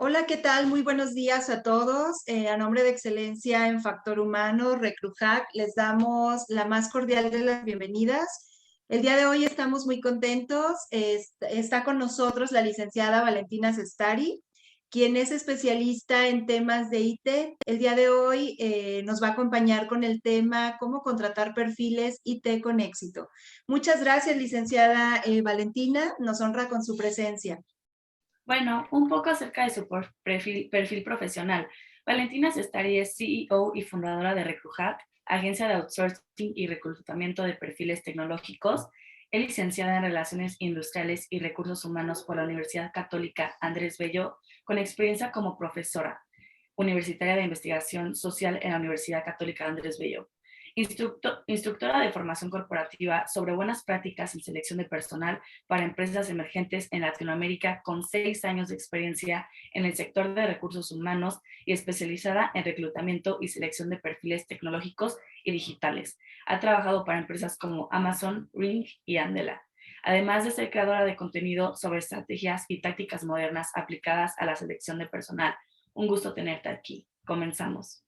Hola, ¿qué tal? Muy buenos días a todos. A nombre de Excelencia en Factor Humano, RecruHack, les damos la más cordial de las bienvenidas. El día de hoy estamos muy contentos. Está con nosotros la licenciada Valentina Sestari, quien es especialista en temas de IT. El día de hoy nos va a acompañar con el tema cómo contratar perfiles IT con éxito. Muchas gracias, licenciada Valentina. Nos honra con su presencia. Bueno, un poco acerca de su perfil profesional. Valentina Sestari es CEO y fundadora de RecruHack, agencia de outsourcing y reclutamiento de perfiles tecnológicos. Es licenciada en Relaciones Industriales y Recursos Humanos por la Universidad Católica Andrés Bello, con experiencia como profesora universitaria de investigación social en la Universidad Católica Andrés Bello. Instructora de formación corporativa sobre buenas prácticas en selección de personal para empresas emergentes en Latinoamérica, con 6 años de experiencia en el sector de recursos humanos y especializada en reclutamiento y selección de perfiles tecnológicos y digitales. Ha trabajado para empresas como Amazon, Ring y Andela, además de ser creadora de contenido sobre estrategias y tácticas modernas aplicadas a la selección de personal. Un gusto tenerte aquí. Comenzamos.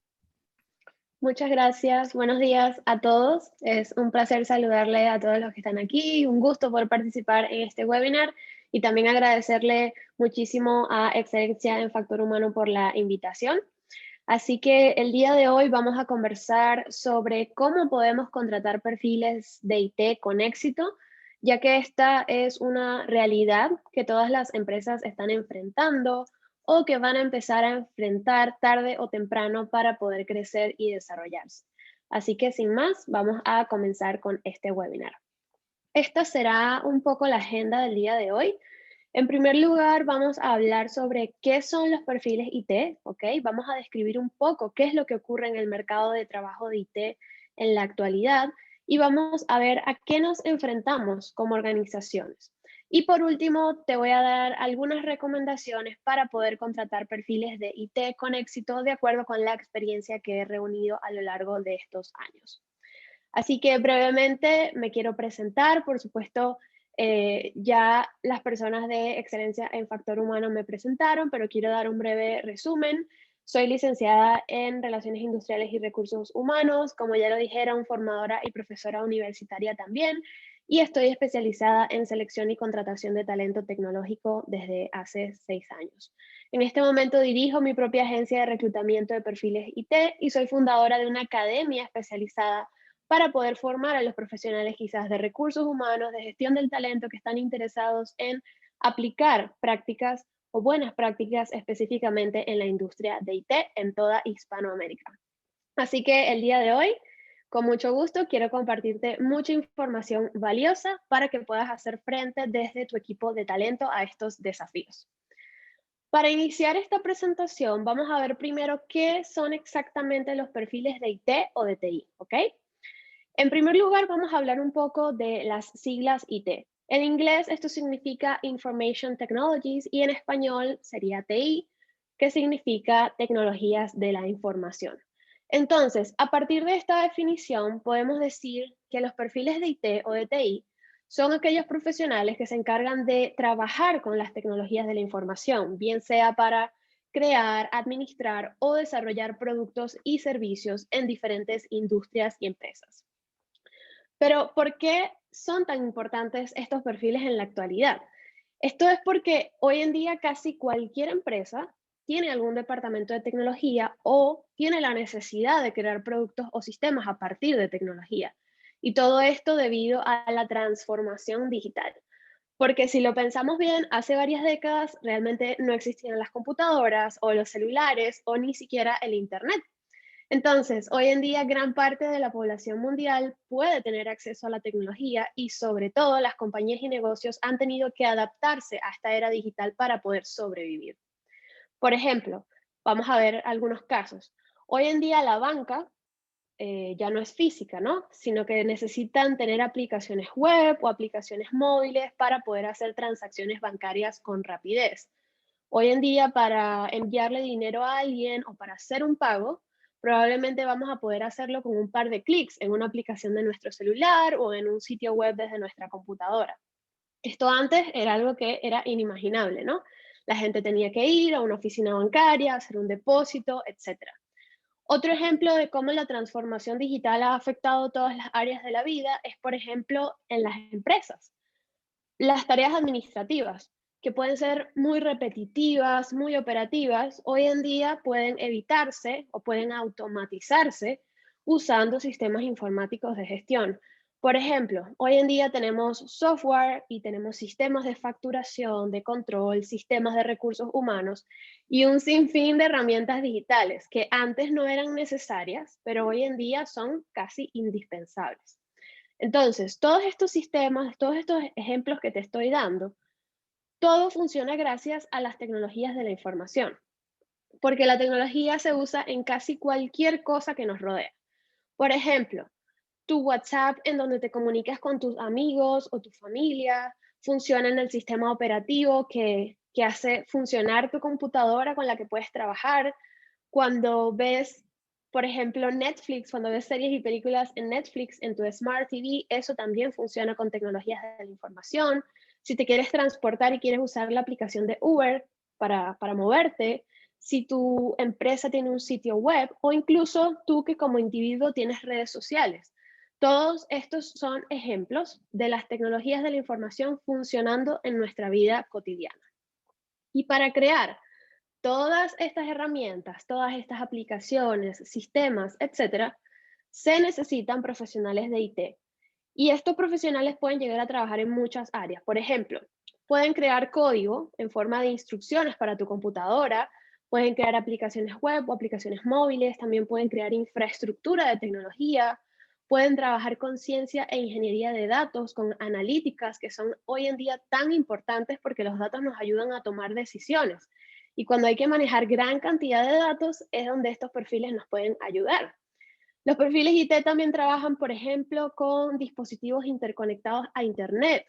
Muchas gracias. Buenos días a todos. Es un placer saludarle a todos los que están aquí. Un gusto poder participar en este webinar y también agradecerle muchísimo a Excelencia en Factor Humano por la invitación. Así que el día de hoy vamos a conversar sobre cómo podemos contratar perfiles de IT con éxito, ya que esta es una realidad que todas las empresas están enfrentando o que van a empezar a enfrentar tarde o temprano para poder crecer y desarrollarse. Así que sin más, vamos a comenzar con este webinar. Esta será un poco la agenda del día de hoy. En primer lugar, vamos a hablar sobre qué son los perfiles IT, ¿ok? Vamos a describir un poco qué es lo que ocurre en el mercado de trabajo de IT en la actualidad y vamos a ver a qué nos enfrentamos como organizaciones. Y por último, te voy a dar algunas recomendaciones para poder contratar perfiles de IT con éxito de acuerdo con la experiencia que he reunido a lo largo de estos años. Así que brevemente me quiero presentar, por supuesto, ya las personas de Excelencia en Factor Humano me presentaron, pero quiero dar un breve resumen. Soy licenciada en Relaciones Industriales y Recursos Humanos, como ya lo dijeron, formadora y profesora universitaria también, y estoy especializada en selección y contratación de talento tecnológico desde hace 6 años. En este momento dirijo mi propia agencia de reclutamiento de perfiles IT y soy fundadora de una academia especializada para poder formar a los profesionales quizás de recursos humanos, de gestión del talento, que están interesados en aplicar prácticas o buenas prácticas específicamente en la industria de IT en toda Hispanoamérica. Así que el día de hoy, con mucho gusto, quiero compartirte mucha información valiosa para que puedas hacer frente desde tu equipo de talento a estos desafíos. Para iniciar esta presentación, vamos a ver primero qué son exactamente los perfiles de IT o de TI, ¿ok? En primer lugar, vamos a hablar un poco de las siglas IT. En inglés esto significa Information Technologies y en español sería TI, que significa Tecnologías de la Información. Entonces, a partir de esta definición, podemos decir que los perfiles de IT o de TI son aquellos profesionales que se encargan de trabajar con las tecnologías de la información, bien sea para crear, administrar o desarrollar productos y servicios en diferentes industrias y empresas. Pero, ¿por qué son tan importantes estos perfiles en la actualidad? Esto es porque hoy en día casi cualquier empresa tiene algún departamento de tecnología o tiene la necesidad de crear productos o sistemas a partir de tecnología. Y todo esto debido a la transformación digital. Porque si lo pensamos bien, hace varias décadas realmente no existían las computadoras o los celulares o ni siquiera el Internet. Entonces, hoy en día gran parte de la población mundial puede tener acceso a la tecnología y sobre todo las compañías y negocios han tenido que adaptarse a esta era digital para poder sobrevivir. Por ejemplo, vamos a ver algunos casos. Hoy en día la banca ya no es física, ¿no? Sino que necesitan tener aplicaciones web o aplicaciones móviles para poder hacer transacciones bancarias con rapidez. Hoy en día, para enviarle dinero a alguien o para hacer un pago, probablemente vamos a poder hacerlo con un par de clics en una aplicación de nuestro celular o en un sitio web desde nuestra computadora. Esto antes era algo que era inimaginable, ¿no? La gente tenía que ir a una oficina bancaria, hacer un depósito, etc. Otro ejemplo de cómo la transformación digital ha afectado todas las áreas de la vida es, por ejemplo, en las empresas. Las tareas administrativas, que pueden ser muy repetitivas, muy operativas, hoy en día pueden evitarse o pueden automatizarse usando sistemas informáticos de gestión. Por ejemplo, hoy en día tenemos software y tenemos sistemas de facturación, de control, sistemas de recursos humanos y un sinfín de herramientas digitales que antes no eran necesarias, pero hoy en día son casi indispensables. Entonces, todos estos sistemas, todos estos ejemplos que te estoy dando, todo funciona gracias a las tecnologías de la información, porque la tecnología se usa en casi cualquier cosa que nos rodea. Por ejemplo, tu WhatsApp en donde te comunicas con tus amigos o tu familia, funciona en el sistema operativo que hace funcionar tu computadora con la que puedes trabajar. Cuando ves, por ejemplo, Netflix, cuando ves series y películas en Netflix, en tu Smart TV, eso también funciona con tecnologías de la información. Si te quieres transportar y quieres usar la aplicación de Uber para moverte, si tu empresa tiene un sitio web o incluso tú que como individuo tienes redes sociales. Todos estos son ejemplos de las tecnologías de la información funcionando en nuestra vida cotidiana. Y para crear todas estas herramientas, todas estas aplicaciones, sistemas, etcétera, se necesitan profesionales de IT. Y estos profesionales pueden llegar a trabajar en muchas áreas. Por ejemplo, pueden crear código en forma de instrucciones para tu computadora, pueden crear aplicaciones web o aplicaciones móviles, también pueden crear infraestructura de tecnología, pueden trabajar con ciencia e ingeniería de datos, con analíticas, que son hoy en día tan importantes porque los datos nos ayudan a tomar decisiones. Y cuando hay que manejar gran cantidad de datos es donde estos perfiles nos pueden ayudar. Los perfiles IT también trabajan, por ejemplo, con dispositivos interconectados a Internet,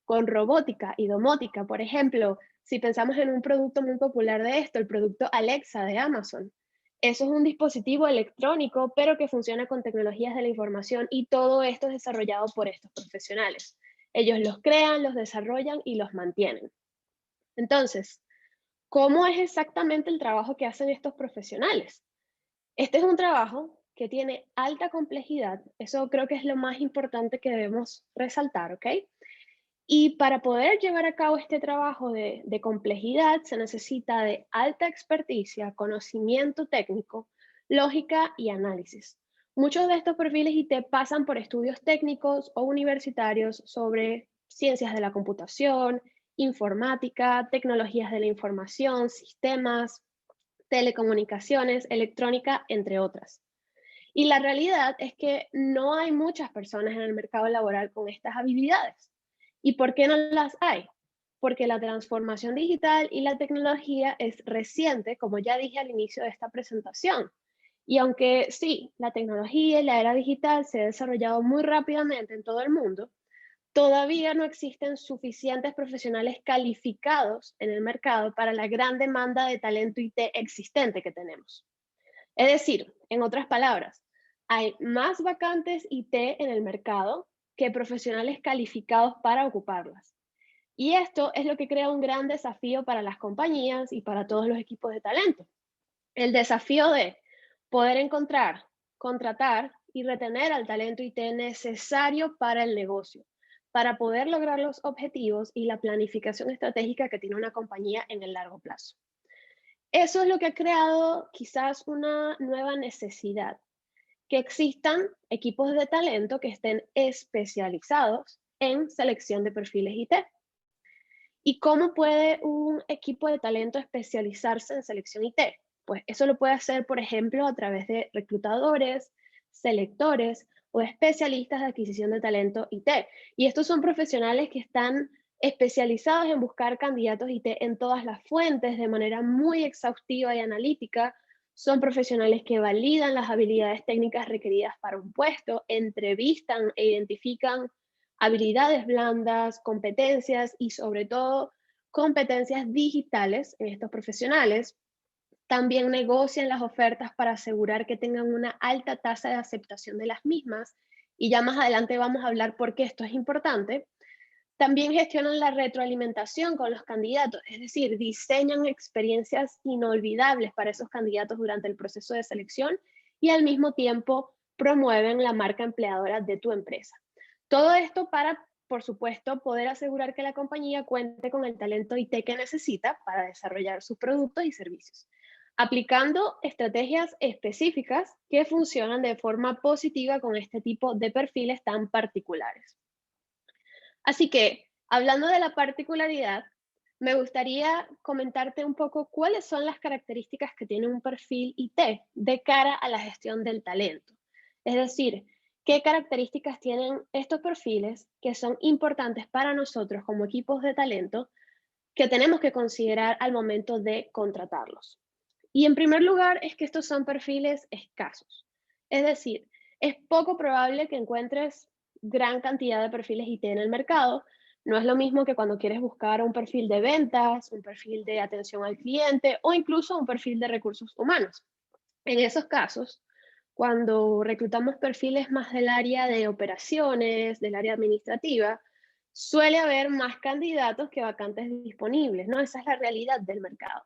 con robótica y domótica. Por ejemplo, si pensamos en un producto muy popular de esto, el producto Alexa de Amazon. Eso es un dispositivo electrónico, pero que funciona con tecnologías de la información y todo esto es desarrollado por estos profesionales. Ellos los crean, los desarrollan y los mantienen. Entonces, ¿cómo es exactamente el trabajo que hacen estos profesionales? Este es un trabajo que tiene alta complejidad, eso creo que es lo más importante que debemos resaltar, ¿ok? Y para poder llevar a cabo este trabajo de complejidad se necesita de alta experticia, conocimiento técnico, lógica y análisis. Muchos de estos perfiles IT pasan por estudios técnicos o universitarios sobre ciencias de la computación, informática, tecnologías de la información, sistemas, telecomunicaciones, electrónica, entre otras. Y la realidad es que no hay muchas personas en el mercado laboral con estas habilidades. ¿Y por qué no las hay? Porque la transformación digital y la tecnología es reciente, como ya dije al inicio de esta presentación. Y aunque sí, la tecnología y la era digital se ha desarrollado muy rápidamente en todo el mundo, todavía no existen suficientes profesionales calificados en el mercado para la gran demanda de talento IT existente que tenemos. Es decir, en otras palabras, hay más vacantes IT en el mercado que profesionales calificados para ocuparlas. Y esto es lo que crea un gran desafío para las compañías y para todos los equipos de talento. El desafío de poder encontrar, contratar y retener al talento IT necesario para el negocio, para poder lograr los objetivos y la planificación estratégica que tiene una compañía en el largo plazo. Eso es lo que ha creado quizás una nueva necesidad, que existan equipos de talento que estén especializados en selección de perfiles IT. ¿Y cómo puede un equipo de talento especializarse en selección IT? Pues eso lo puede hacer, por ejemplo, a través de reclutadores, selectores o especialistas de adquisición de talento IT. Y estos son profesionales que están especializados en buscar candidatos IT en todas las fuentes de manera muy exhaustiva y analítica. Son profesionales que validan las habilidades técnicas requeridas para un puesto, entrevistan e identifican habilidades blandas, competencias y sobre todo competencias digitales en estos profesionales. También negocian las ofertas para asegurar que tengan una alta tasa de aceptación de las mismas y ya más adelante vamos a hablar por qué esto es importante. También gestionan la retroalimentación con los candidatos, es decir, diseñan experiencias inolvidables para esos candidatos durante el proceso de selección y al mismo tiempo promueven la marca empleadora de tu empresa. Todo esto para, por supuesto, poder asegurar que la compañía cuente con el talento IT que necesita para desarrollar sus productos y servicios, aplicando estrategias específicas que funcionan de forma positiva con este tipo de perfiles tan particulares. Así que, hablando de la particularidad, me gustaría comentarte un poco cuáles son las características que tiene un perfil IT de cara a la gestión del talento. Es decir, qué características tienen estos perfiles que son importantes para nosotros como equipos de talento que tenemos que considerar al momento de contratarlos. Y en primer lugar es que estos son perfiles escasos. Es decir, es poco probable que encuentres gran cantidad de perfiles IT en el mercado. No es lo mismo que cuando quieres buscar un perfil de ventas, un perfil de atención al cliente o incluso un perfil de recursos humanos. En esos casos, cuando reclutamos perfiles más del área de operaciones, del área administrativa, suele haber más candidatos que vacantes disponibles, ¿no? Esa es la realidad del mercado.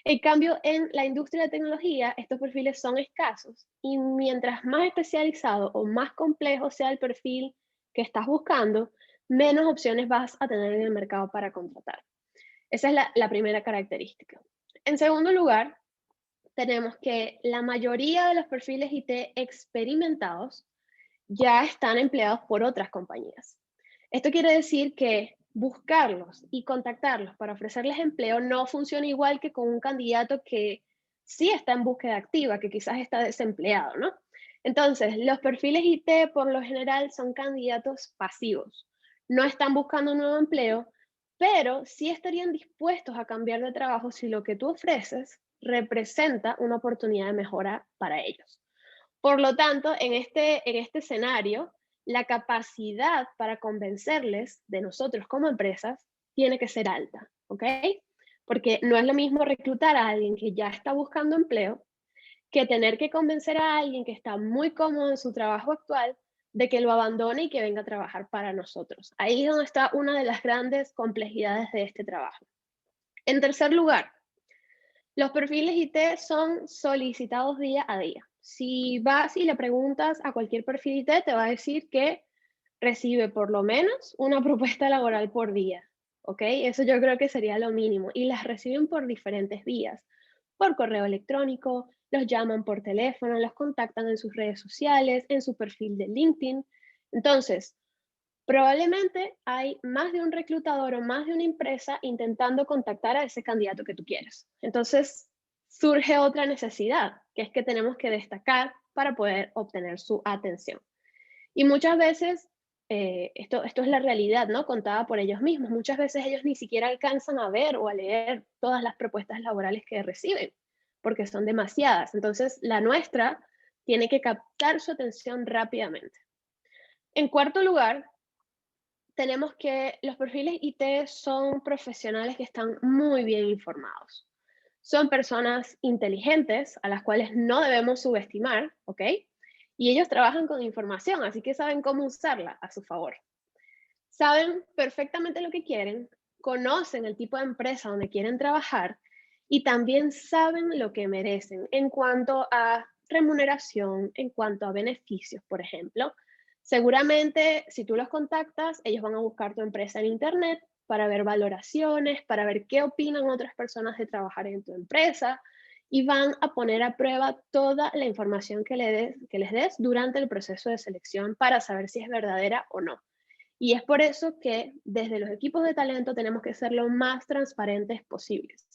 En cambio, en la industria de tecnología, estos perfiles son escasos y mientras más especializado o más complejo sea el perfil que estás buscando, menos opciones vas a tener en el mercado para contratar. Esa es la primera característica. En segundo lugar, tenemos que la mayoría de los perfiles IT experimentados ya están empleados por otras compañías. Esto quiere decir que buscarlos y contactarlos para ofrecerles empleo no funciona igual que con un candidato que sí está en búsqueda activa, que quizás está desempleado, ¿no? Entonces, los perfiles IT por lo general son candidatos pasivos. No están buscando un nuevo empleo, pero sí estarían dispuestos a cambiar de trabajo si lo que tú ofreces representa una oportunidad de mejora para ellos. Por lo tanto, en este escenario, la capacidad para convencerles de nosotros como empresas tiene que ser alta, ¿ok? Porque no es lo mismo reclutar a alguien que ya está buscando empleo que tener que convencer a alguien que está muy cómodo en su trabajo actual de que lo abandone y que venga a trabajar para nosotros. Ahí es donde está una de las grandes complejidades de este trabajo. En tercer lugar, los perfiles IT son solicitados día a día. Si vas y le preguntas a cualquier perfil IT, te va a decir que recibe por lo menos una propuesta laboral por día, ¿ok? Eso yo creo que sería lo mínimo. Y las reciben por diferentes vías, por correo electrónico, los llaman por teléfono, los contactan en sus redes sociales, en su perfil de LinkedIn. Entonces, probablemente hay más de un reclutador o más de una empresa intentando contactar a ese candidato que tú quieres. Entonces, surge otra necesidad, que es que tenemos que destacar para poder obtener su atención. Y muchas veces, esto es la realidad, ¿no? Contada por ellos mismos. Muchas veces ellos ni siquiera alcanzan a ver o a leer todas las propuestas laborales que reciben, porque son demasiadas. Entonces, la nuestra tiene que captar su atención rápidamente. En cuarto lugar, tenemos que los perfiles IT son profesionales que están muy bien informados. Son personas inteligentes a las cuales no debemos subestimar, ¿ok? Y ellos trabajan con información, así que saben cómo usarla a su favor. Saben perfectamente lo que quieren, conocen el tipo de empresa donde quieren trabajar y también saben lo que merecen en cuanto a remuneración, en cuanto a beneficios, por ejemplo. Seguramente, si tú los contactas, ellos van a buscar tu empresa en Internet para ver valoraciones, para ver qué opinan otras personas de trabajar en tu empresa y van a poner a prueba toda la información que les des durante el proceso de selección para saber si es verdadera o no. Y es por eso que desde los equipos de talento tenemos que ser lo más transparentes posibles.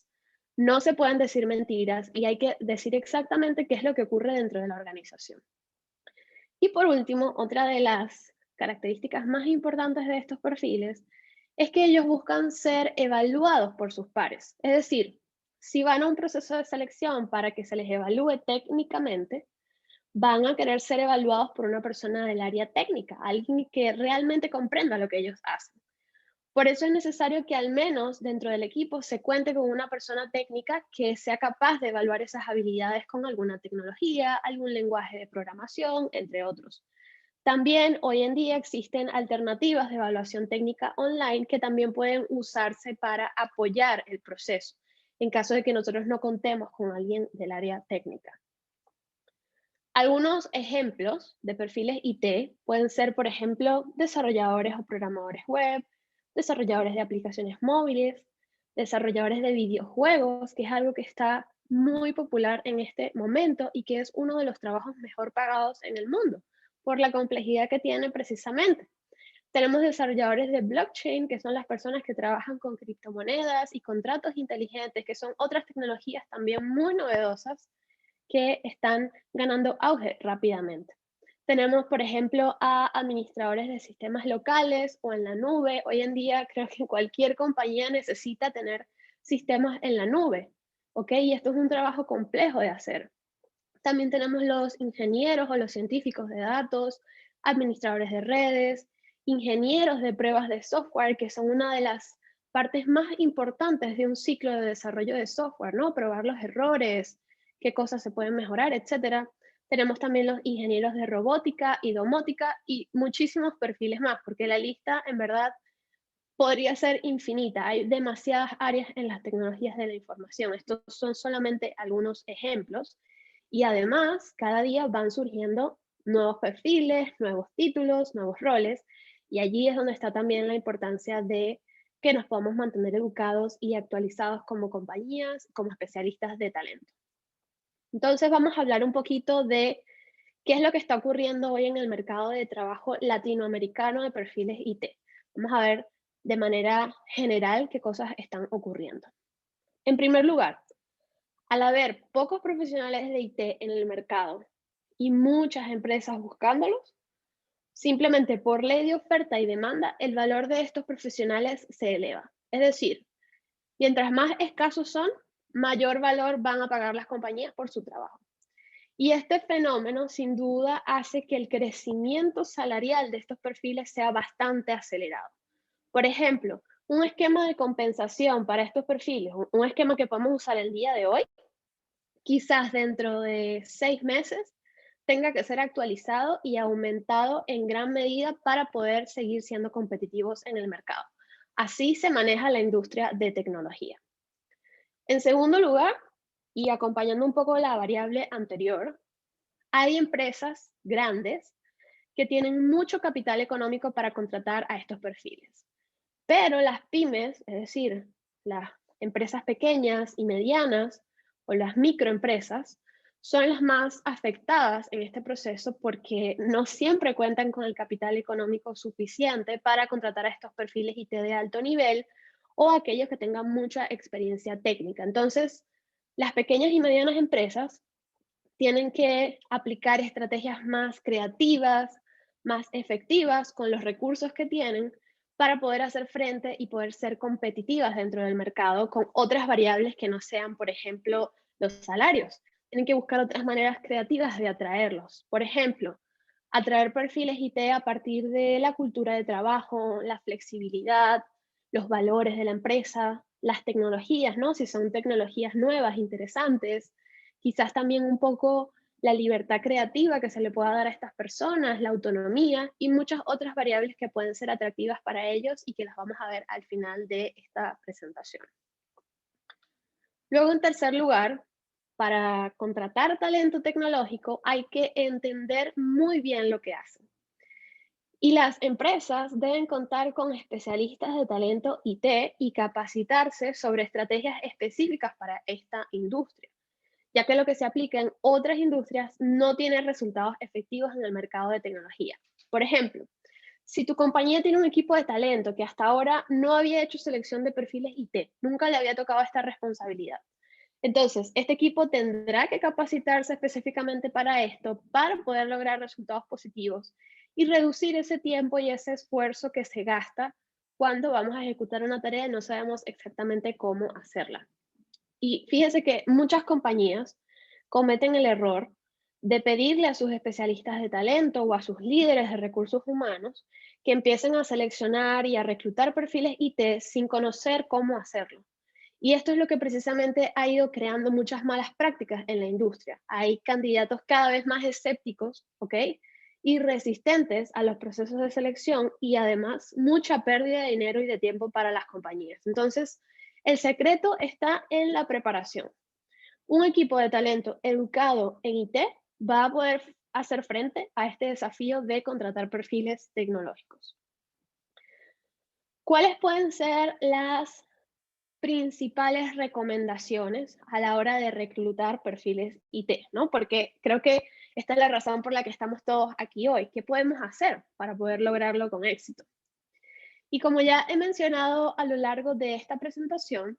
No se pueden decir mentiras y hay que decir exactamente qué es lo que ocurre dentro de la organización. Y por último, otra de las características más importantes de estos perfiles es que ellos buscan ser evaluados por sus pares. Es decir, si van a un proceso de selección para que se les evalúe técnicamente, van a querer ser evaluados por una persona del área técnica, alguien que realmente comprenda lo que ellos hacen. Por eso es necesario que al menos dentro del equipo se cuente con una persona técnica que sea capaz de evaluar esas habilidades con alguna tecnología, algún lenguaje de programación, entre otros. También hoy en día existen alternativas de evaluación técnica online que también pueden usarse para apoyar el proceso en caso de que nosotros no contemos con alguien del área técnica. Algunos ejemplos de perfiles IT pueden ser, por ejemplo, desarrolladores o programadores web, desarrolladores de aplicaciones móviles, desarrolladores de videojuegos, que es algo que está muy popular en este momento y que es uno de los trabajos mejor pagados en el mundo, por la complejidad que tiene precisamente. Tenemos desarrolladores de blockchain, que son las personas que trabajan con criptomonedas y contratos inteligentes, que son otras tecnologías también muy novedosas que están ganando auge rápidamente. Tenemos, por ejemplo, a administradores de sistemas locales o en la nube. Hoy en día creo que cualquier compañía necesita tener sistemas en la nube, ¿ok? Y esto es un trabajo complejo de hacer. También tenemos los ingenieros o los científicos de datos, administradores de redes, ingenieros de pruebas de software, que son una de las partes más importantes de un ciclo de desarrollo de software, ¿no? Probar los errores, qué cosas se pueden mejorar, etcétera. Tenemos también los ingenieros de robótica y domótica y muchísimos perfiles más, porque la lista en verdad podría ser infinita. Hay demasiadas áreas en las tecnologías de la información. Estos son solamente algunos ejemplos. Y además, cada día van surgiendo nuevos perfiles, nuevos títulos, nuevos roles. Y allí es donde está también la importancia de que nos podamos mantener educados y actualizados como compañías, como especialistas de talento. Entonces vamos a hablar un poquito de qué es lo que está ocurriendo hoy en el mercado de trabajo latinoamericano de perfiles IT. Vamos a ver de manera general qué cosas están ocurriendo. En primer lugar, al haber pocos profesionales de IT en el mercado y muchas empresas buscándolos, simplemente por ley de oferta y demanda, el valor de estos profesionales se eleva. Es decir, mientras más escasos son, mayor valor van a pagar las compañías por su trabajo. Y este fenómeno, sin duda, hace que el crecimiento salarial de estos perfiles sea bastante acelerado. Por ejemplo, un esquema de compensación para estos perfiles, un esquema que podemos usar el día de hoy, quizás dentro de 6 meses tenga que ser actualizado y aumentado en gran medida para poder seguir siendo competitivos en el mercado. Así se maneja la industria de tecnología. En segundo lugar, y acompañando un poco la variable anterior, hay empresas grandes que tienen mucho capital económico para contratar a estos perfiles. Pero las pymes, es decir, las empresas pequeñas y medianas o las microempresas, son las más afectadas en este proceso porque no siempre cuentan con el capital económico suficiente para contratar a estos perfiles IT de alto nivel o aquellos que tengan mucha experiencia técnica. Entonces, las pequeñas y medianas empresas tienen que aplicar estrategias más creativas, más efectivas con los recursos que tienen para poder hacer frente y poder ser competitivas dentro del mercado con otras variables que no sean, por ejemplo, los salarios. Tienen que buscar otras maneras creativas de atraerlos. Por ejemplo, atraer perfiles IT a partir de la cultura de trabajo, la flexibilidad, los valores de la empresa, las tecnologías, ¿no? Si son tecnologías nuevas, interesantes, quizás también un poco la libertad creativa que se le pueda dar a estas personas, la autonomía y muchas otras variables que pueden ser atractivas para ellos y que las vamos a ver al final de esta presentación. Luego, en tercer lugar, para contratar talento tecnológico hay que entender muy bien lo que hacen. Y las empresas deben contar con especialistas de talento IT y capacitarse sobre estrategias específicas para esta industria, ya que lo que se aplica en otras industrias no tiene resultados efectivos en el mercado de tecnología. Por ejemplo, si tu compañía tiene un equipo de talento que hasta ahora no había hecho selección de perfiles IT, nunca le había tocado esta responsabilidad. Entonces, este equipo tendrá que capacitarse específicamente para esto, para poder lograr resultados positivos y reducir ese tiempo y ese esfuerzo que se gasta cuando vamos a ejecutar una tarea y no sabemos exactamente cómo hacerla. Y fíjese que muchas compañías cometen el error de pedirle a sus especialistas de talento o a sus líderes de recursos humanos que empiecen a seleccionar y a reclutar perfiles IT sin conocer cómo hacerlo. Y esto es lo que precisamente ha ido creando muchas malas prácticas en la industria. Hay candidatos cada vez más escépticos, ¿ok? y resistentes a los procesos de selección y además mucha pérdida de dinero y de tiempo para las compañías. Entonces, el secreto está en la preparación. Un equipo de talento educado en IT va a poder hacer frente a este desafío de contratar perfiles tecnológicos. ¿Cuáles pueden ser las principales recomendaciones a la hora de reclutar perfiles IT, ¿no? Porque creo que esta es la razón por la que estamos todos aquí hoy. ¿Qué podemos hacer para poder lograrlo con éxito? Y como ya he mencionado a lo largo de esta presentación,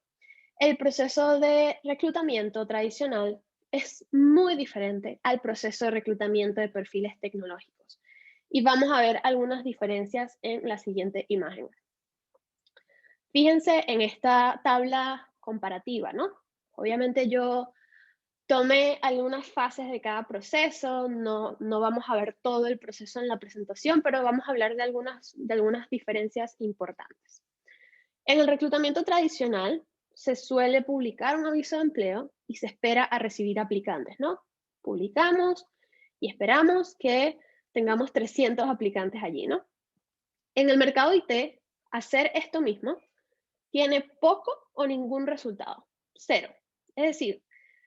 el proceso de reclutamiento tradicional es muy diferente al proceso de reclutamiento de perfiles tecnológicos. Y vamos a ver algunas diferencias en la siguiente imagen. Fíjense en esta tabla comparativa, ¿no? Obviamente yo tomé algunas fases de cada proceso, no vamos a ver todo el proceso en la presentación, pero vamos a hablar de algunas diferencias importantes. En el reclutamiento tradicional se suele publicar un aviso de empleo y se espera a recibir aplicantes, ¿no? Publicamos y esperamos que tengamos 300 aplicantes allí, ¿no? En el mercado IT, hacer esto mismo tiene poco o ningún resultado, cero. Es decir,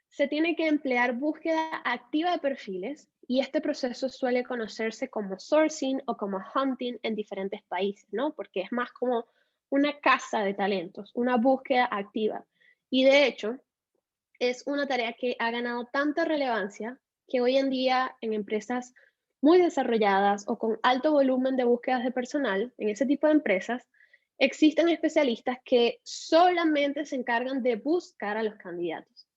se tiene que emplear búsqueda activa de perfiles y este proceso suele conocerse como sourcing o como hunting en diferentes países, ¿no? Porque es más como una caza de talentos, una búsqueda activa. Y de hecho, es una tarea que ha ganado tanta relevancia que hoy en día en empresas muy desarrolladas o con alto volumen de búsquedas de personal, en ese tipo de empresas, existen especialistas que solamente se encargan de buscar a los candidatos,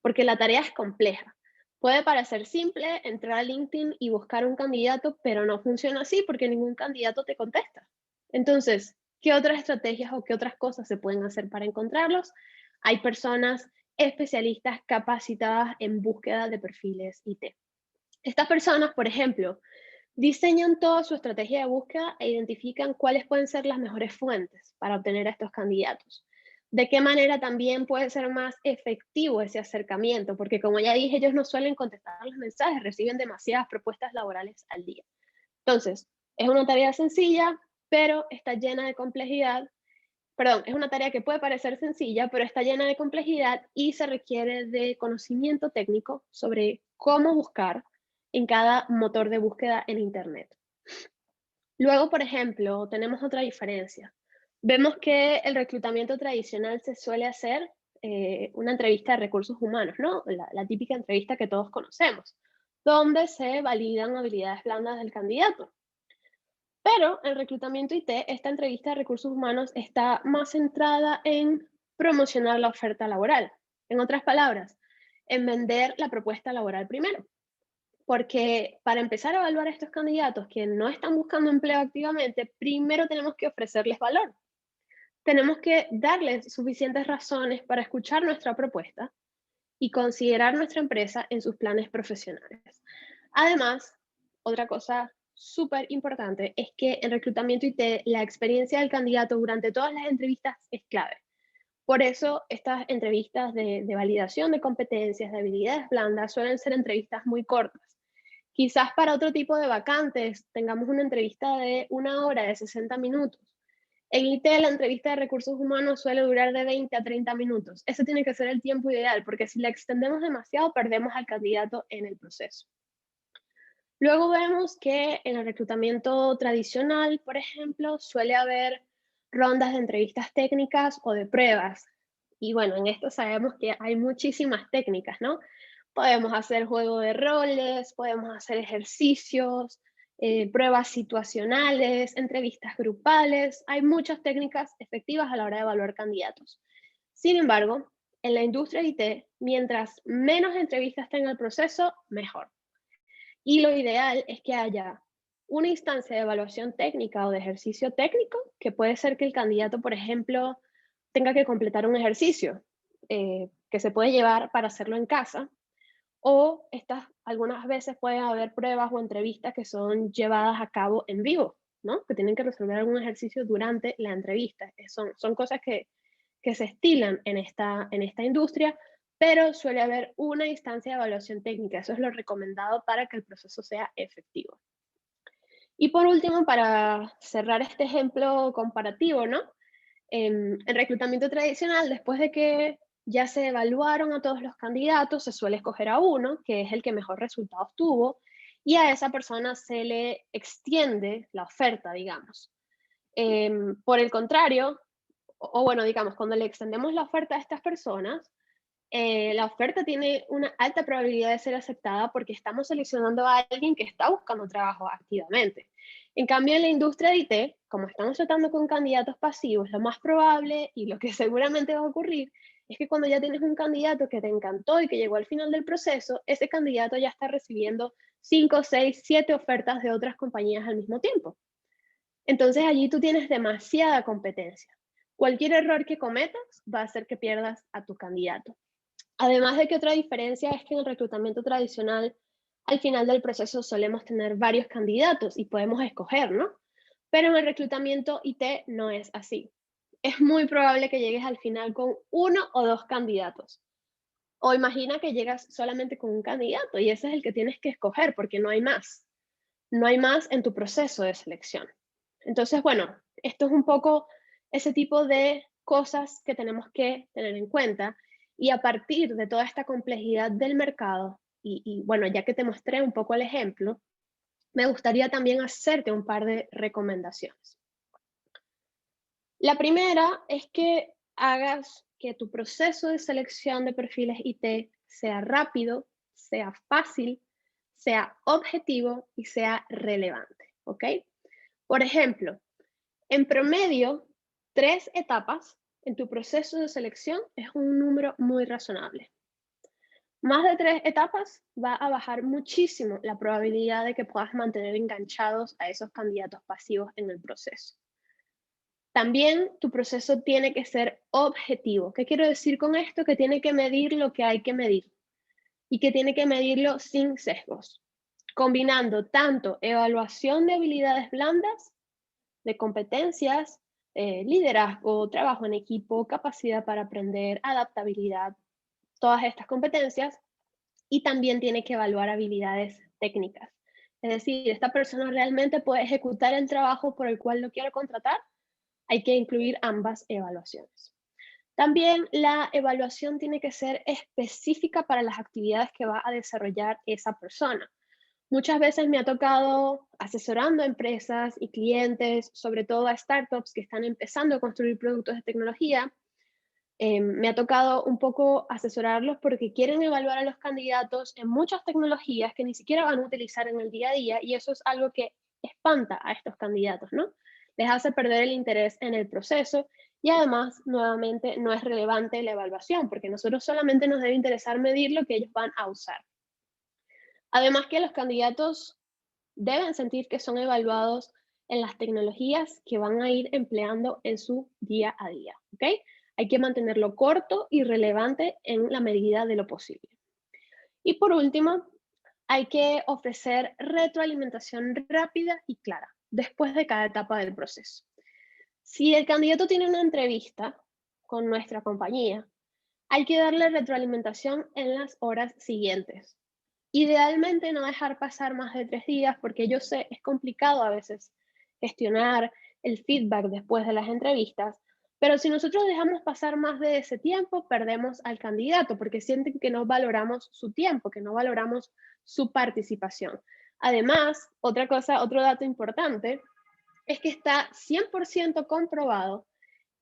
porque la tarea es compleja. Puede parecer simple entrar a LinkedIn y buscar un candidato, pero no funciona así porque ningún candidato te contesta. Entonces, ¿qué otras estrategias o qué otras cosas se pueden hacer para encontrarlos? Hay personas especialistas capacitadas en búsqueda de perfiles IT. Estas personas, por ejemplo, diseñan toda su estrategia de búsqueda e identifican cuáles pueden ser las mejores fuentes para obtener a estos candidatos. De qué manera también puede ser más efectivo ese acercamiento, porque como ya dije, ellos no suelen contestar los mensajes, reciben demasiadas propuestas laborales al día. Entonces, es una tarea sencilla, pero está llena de complejidad. Perdón, es una tarea que puede parecer sencilla, pero está llena de complejidad y se requiere de conocimiento técnico sobre cómo buscar en cada motor de búsqueda en Internet. Luego, por ejemplo, tenemos otra diferencia. Vemos que el reclutamiento tradicional se suele hacer una entrevista de recursos humanos, ¿no? La típica entrevista que todos conocemos, donde se validan habilidades blandas del candidato. Pero el reclutamiento IT, esta entrevista de recursos humanos está más centrada en promocionar la oferta laboral. En otras palabras, en vender la propuesta laboral primero. Porque para empezar a evaluar a estos candidatos que no están buscando empleo activamente, primero tenemos que ofrecerles valor. Tenemos que darles suficientes razones para escuchar nuestra propuesta y considerar nuestra empresa en sus planes profesionales. Además, otra cosa súper importante es que en reclutamiento IT la experiencia del candidato durante todas las entrevistas es clave. Por eso estas entrevistas de validación de competencias, de habilidades blandas, suelen ser entrevistas muy cortas. Quizás para otro tipo de vacantes tengamos una entrevista de 1 hora, de 60 minutos. En IT la entrevista de recursos humanos suele durar de 20 a 30 minutos. Ese tiene que ser el tiempo ideal, porque si la extendemos demasiado perdemos al candidato en el proceso. Luego vemos que en el reclutamiento tradicional, por ejemplo, suele haber rondas de entrevistas técnicas o de pruebas. Y bueno, en esto sabemos que hay muchísimas técnicas, ¿no? Podemos hacer juego de roles, podemos hacer ejercicios, pruebas situacionales, entrevistas grupales. Hay muchas técnicas efectivas a la hora de evaluar candidatos. Sin embargo, en la industria IT, mientras menos entrevistas tenga el proceso, mejor. Y lo ideal es que haya una instancia de evaluación técnica o de ejercicio técnico, que puede ser que el candidato, por ejemplo, tenga que completar un ejercicio que se puede llevar para hacerlo en casa, o algunas veces pueden haber pruebas o entrevistas que son llevadas a cabo en vivo, ¿no? Que tienen que resolver algún ejercicio durante la entrevista. Son cosas que se estilan en esta industria, pero suele haber una instancia de evaluación técnica. Eso es lo recomendado para que el proceso sea efectivo. Y por último, para cerrar este ejemplo comparativo, ¿no? En reclutamiento tradicional, después de que ya se evaluaron a todos los candidatos, se suele escoger a uno, que es el que mejor resultados tuvo, y a esa persona se le extiende la oferta, digamos. Por el contrario, o bueno, digamos, cuando le extendemos la oferta a estas personas, la oferta tiene una alta probabilidad de ser aceptada porque estamos seleccionando a alguien que está buscando trabajo activamente. En cambio, en la industria de IT, como estamos tratando con candidatos pasivos, lo más probable y lo que seguramente va a ocurrir es que cuando ya tienes un candidato que te encantó y que llegó al final del proceso, ese candidato ya está recibiendo 5, 6, 7 ofertas de otras compañías al mismo tiempo. Entonces allí tú tienes demasiada competencia. Cualquier error que cometas va a hacer que pierdas a tu candidato. Además de que otra diferencia es que en el reclutamiento tradicional, al final del proceso solemos tener varios candidatos y podemos escoger, ¿no? Pero en el reclutamiento IT no es así. Es muy probable que llegues al final con uno o dos candidatos. O imagina que llegas solamente con un candidato y ese es el que tienes que escoger porque no hay más. No hay más en tu proceso de selección. Entonces, bueno, esto es un poco ese tipo de cosas que tenemos que tener en cuenta y a partir de toda esta complejidad del mercado, y bueno, ya que te mostré un poco el ejemplo, me gustaría también hacerte un par de recomendaciones. La primera es que hagas que tu proceso de selección de perfiles IT sea rápido, sea fácil, sea objetivo y sea relevante, ¿ok? Por ejemplo, en promedio, 3 etapas en tu proceso de selección es un número muy razonable. Más de 3 etapas va a bajar muchísimo la probabilidad de que puedas mantener enganchados a esos candidatos pasivos en el proceso. También tu proceso tiene que ser objetivo. ¿Qué quiero decir con esto? Que tiene que medir lo que hay que medir y que tiene que medirlo sin sesgos, combinando tanto evaluación de habilidades blandas, de competencias, liderazgo, trabajo en equipo, capacidad para aprender, adaptabilidad, todas estas competencias, y también tiene que evaluar habilidades técnicas. Es decir, esta persona realmente puede ejecutar el trabajo por el cual lo quiero contratar. Hay que incluir ambas evaluaciones. También la evaluación tiene que ser específica para las actividades que va a desarrollar esa persona. Muchas veces me ha tocado asesorando a empresas y clientes, sobre todo a startups que están empezando a construir productos de tecnología. Me ha tocado un poco asesorarlos porque quieren evaluar a los candidatos en muchas tecnologías que ni siquiera van a utilizar en el día a día y eso es algo que espanta a estos candidatos, ¿no? Les hace perder el interés en el proceso y además, nuevamente, no es relevante la evaluación porque nosotros solamente nos debe interesar medir lo que ellos van a usar. Además que los candidatos deben sentir que son evaluados en las tecnologías que van a ir empleando en su día a día, ¿ok? Hay que mantenerlo corto y relevante en la medida de lo posible. Y por último, hay que ofrecer retroalimentación rápida y clara después de cada etapa del proceso. Si el candidato tiene una entrevista con nuestra compañía, hay que darle retroalimentación en las horas siguientes. Idealmente no dejar pasar más de 3 días porque yo sé, es complicado a veces gestionar el feedback después de las entrevistas, pero si nosotros dejamos pasar más de ese tiempo, perdemos al candidato porque sienten que no valoramos su tiempo, que no valoramos su participación. Además, otra cosa, otro dato importante es que está 100% comprobado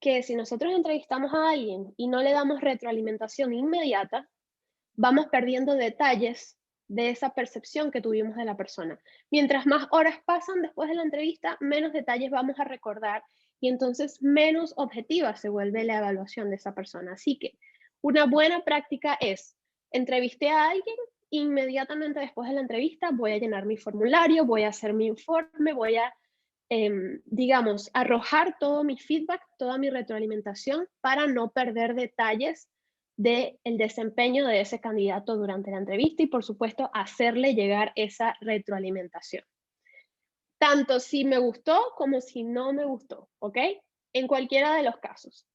que si nosotros entrevistamos a alguien y no le damos retroalimentación inmediata, vamos perdiendo detalles de esa percepción que tuvimos de la persona. Mientras más horas pasan después de la entrevista, menos detalles vamos a recordar y entonces menos objetiva se vuelve la evaluación de esa persona. Así que una buena práctica es, entrevisté a alguien, inmediatamente después de la entrevista voy a llenar mi formulario, voy a hacer mi informe, voy a, digamos, arrojar todo mi feedback, toda mi retroalimentación para no perder detalles del desempeño de ese candidato durante la entrevista y, por supuesto, hacerle llegar esa retroalimentación. Tanto si me gustó como si no me gustó, ¿ok? En cualquiera de los casos.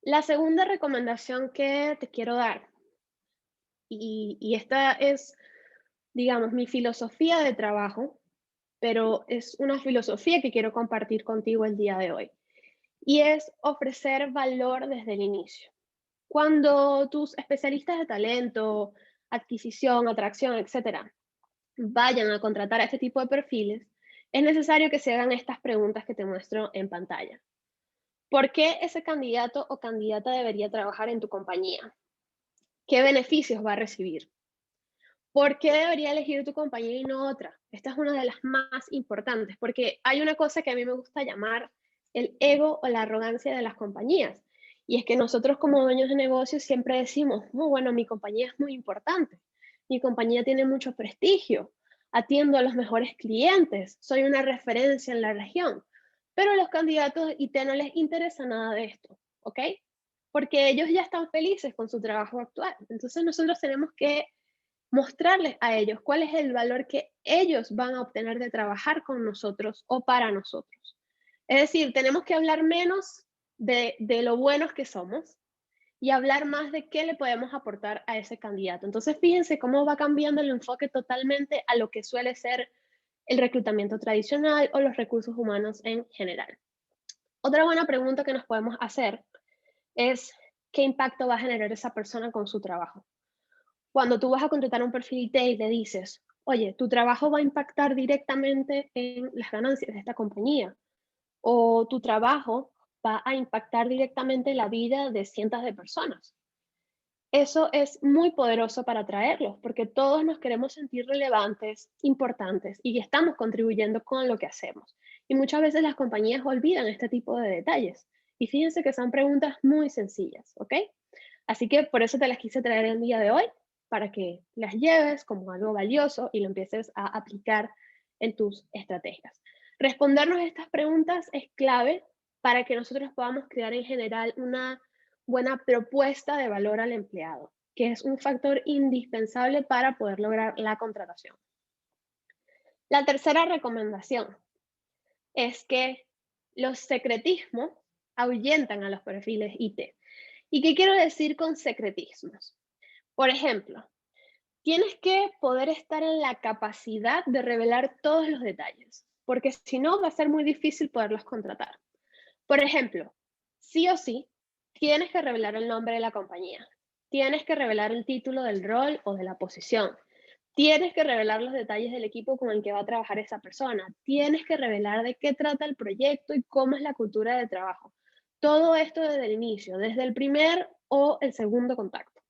La segunda recomendación que te quiero dar, y esta es, digamos, mi filosofía de trabajo, pero es una filosofía que quiero compartir contigo el día de hoy. Y es ofrecer valor desde el inicio. Cuando tus especialistas de talento, adquisición, atracción, etcétera, vayan a contratar a este tipo de perfiles, es necesario que se hagan estas preguntas que te muestro en pantalla. ¿Por qué ese candidato o candidata debería trabajar en tu compañía? ¿Qué beneficios va a recibir? ¿Por qué debería elegir tu compañía y no otra? Esta es una de las más importantes, porque hay una cosa que a mí me gusta llamar el ego o la arrogancia de las compañías. Y es que nosotros como dueños de negocios siempre decimos, no, bueno, mi compañía es muy importante, mi compañía tiene mucho prestigio, atiendo a los mejores clientes, soy una referencia en la región. Pero a los candidatos IT no les interesa nada de esto, ¿ok? Porque ellos ya están felices con su trabajo actual. Entonces nosotros tenemos que mostrarles a ellos cuál es el valor que ellos van a obtener de trabajar con nosotros o para nosotros. Es decir, tenemos que hablar menos de lo buenos que somos y hablar más de qué le podemos aportar a ese candidato. Entonces, fíjense cómo va cambiando el enfoque totalmente a lo que suele ser el reclutamiento tradicional o los recursos humanos en general. Otra buena pregunta que nos podemos hacer es, ¿qué impacto va a generar esa persona con su trabajo? Cuando tú vas a contratar un perfil IT y le dices, oye, tu trabajo va a impactar directamente en las ganancias de esta compañía, o tu trabajo va a impactar directamente la vida de cientos de personas. Eso es muy poderoso para atraerlos, porque todos nos queremos sentir relevantes, importantes y que estamos contribuyendo con lo que hacemos. Y muchas veces las compañías olvidan este tipo de detalles. Y fíjense que son preguntas muy sencillas, ¿ok? Así que por eso te las quise traer el día de hoy, para que las lleves como algo valioso y lo empieces a aplicar en tus estrategias. Respondernos estas preguntas es clave para que nosotros podamos crear en general una buena propuesta de valor al empleado, que es un factor indispensable para poder lograr la contratación. La tercera recomendación es que los secretismos ahuyentan a los perfiles IT. ¿Y qué quiero decir con secretismos? Por ejemplo, tienes que poder estar en la capacidad de revelar todos los detalles, porque si no va a ser muy difícil poderlos contratar. Por ejemplo, sí o sí, tienes que revelar el nombre de la compañía, tienes que revelar el título del rol o de la posición, tienes que revelar los detalles del equipo con el que va a trabajar esa persona, tienes que revelar de qué trata el proyecto y cómo es la cultura de trabajo. Todo esto desde el inicio, desde el primer o el segundo contacto.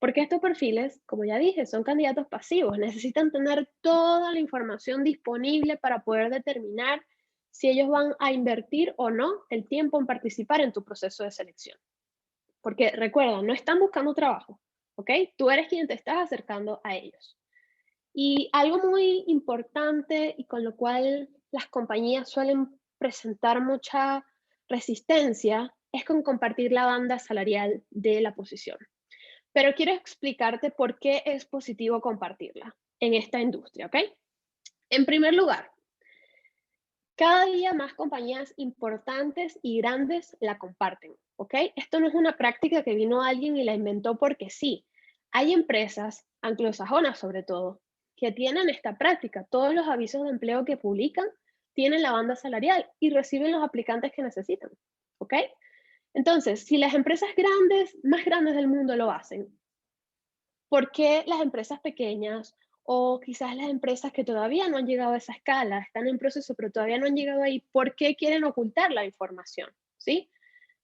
Porque estos perfiles, como ya dije, son candidatos pasivos, necesitan tener toda la información disponible para poder determinar si ellos van a invertir o no el tiempo en participar en tu proceso de selección. Porque recuerda, no están buscando trabajo, ¿ok? Tú eres quien te estás acercando a ellos. Y algo muy importante y con lo cual las compañías suelen presentar mucha resistencia es con compartir la banda salarial de la posición. Pero quiero explicarte por qué es positivo compartirla en esta industria, ¿ok? En primer lugar, cada día más compañías importantes y grandes la comparten, ¿ok? Esto no es una práctica que vino alguien y la inventó porque sí. Hay empresas, anglosajonas sobre todo, que tienen esta práctica. Todos los avisos de empleo que publican tienen la banda salarial y reciben los aplicantes que necesitan, ¿ok? Entonces, si las empresas grandes, más grandes del mundo lo hacen, ¿por qué las empresas pequeñas o quizás las empresas que todavía no han llegado a esa escala, están en proceso pero todavía no han llegado ahí, por qué quieren ocultar la información? ¿Sí?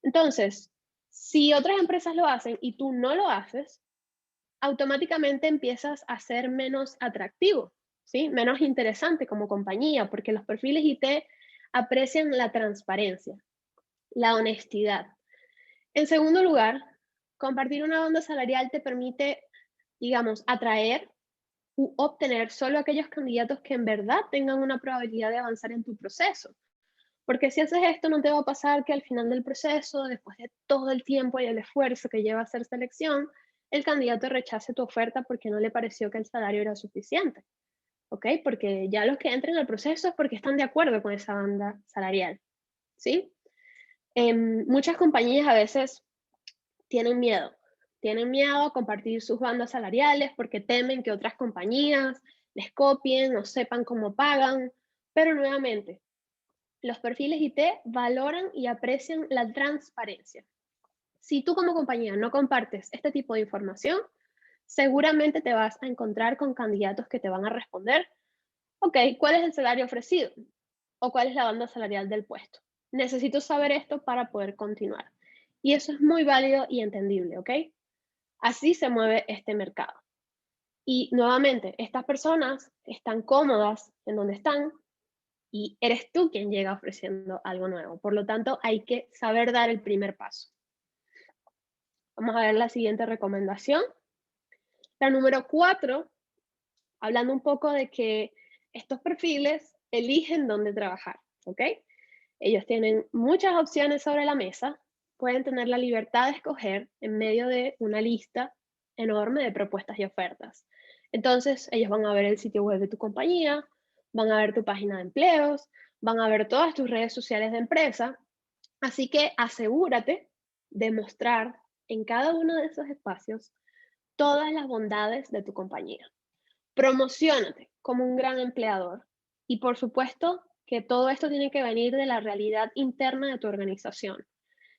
Entonces, si otras empresas lo hacen y tú no lo haces, automáticamente empiezas a ser menos atractivo, ¿sí? Menos interesante como compañía, porque los perfiles IT aprecian la transparencia, la honestidad. En segundo lugar, compartir una banda salarial te permite, digamos, atraer u obtener solo aquellos candidatos que en verdad tengan una probabilidad de avanzar en tu proceso. Porque si haces esto, no te va a pasar que al final del proceso, después de todo el tiempo y el esfuerzo que lleva a hacer selección, el candidato rechace tu oferta porque no le pareció que el salario era suficiente. ¿Ok? Porque ya los que entran al proceso es porque están de acuerdo con esa banda salarial. ¿Sí? Muchas compañías a veces tienen miedo a compartir sus bandas salariales porque temen que otras compañías les copien o sepan cómo pagan, Pero nuevamente, los perfiles IT valoran y aprecian la transparencia. Si tú como compañía no compartes este tipo de información, seguramente te vas a encontrar con candidatos que te van a responder, ok, ¿cuál es el salario ofrecido? ¿O cuál es la banda salarial del puesto? Necesito saber esto para poder continuar. Y eso es muy válido y entendible, ¿ok? Así se mueve este mercado. Y nuevamente, estas personas están cómodas en donde están y eres tú quien llega ofreciendo algo nuevo. Por lo tanto, hay que saber dar el primer paso. Vamos a ver la siguiente recomendación. La número 4, hablando un poco de que estos perfiles eligen dónde trabajar, ¿ok? Ellos tienen muchas opciones sobre la mesa, pueden tener la libertad de escoger en medio de una lista enorme de propuestas y ofertas. Entonces, ellos van a ver el sitio web de tu compañía, van a ver tu página de empleos, van a ver todas tus redes sociales de empresa. Así que asegúrate de mostrar en cada uno de esos espacios todas las bondades de tu compañía. Promociónate como un gran empleador y por supuesto que todo esto tiene que venir de la realidad interna de tu organización.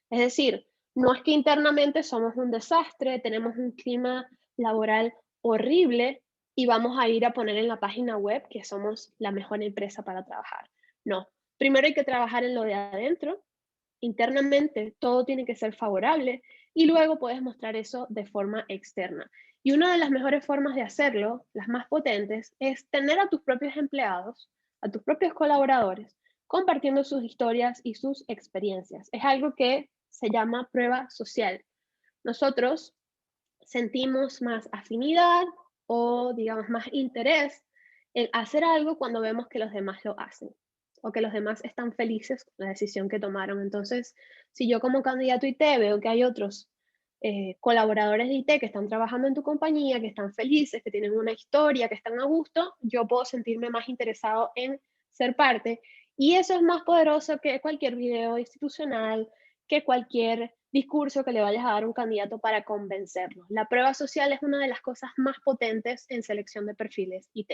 Es decir, no es que internamente somos un desastre, tenemos un clima laboral horrible y vamos a ir a poner en la página web que somos la mejor empresa para trabajar. No, primero hay que trabajar en lo de adentro, internamente todo tiene que ser favorable y luego puedes mostrar eso de forma externa. Y una de las mejores formas de hacerlo, las más potentes, es tener a tus propios empleados, a tus propios colaboradores, compartiendo sus historias y sus experiencias. Es algo que se llama prueba social. Nosotros sentimos más afinidad o, digamos, más interés en hacer algo cuando vemos que los demás lo hacen o que los demás están felices con la decisión que tomaron. Entonces, si yo como candidato IT veo que hay otros colaboradores de IT que están trabajando en tu compañía, que están felices, que tienen una historia, que están a gusto, yo puedo sentirme más interesado en ser parte. Y eso es más poderoso que cualquier video institucional, que cualquier discurso que le vayas a dar a un candidato para convencerlo. La prueba social es una de las cosas más potentes en selección de perfiles IT.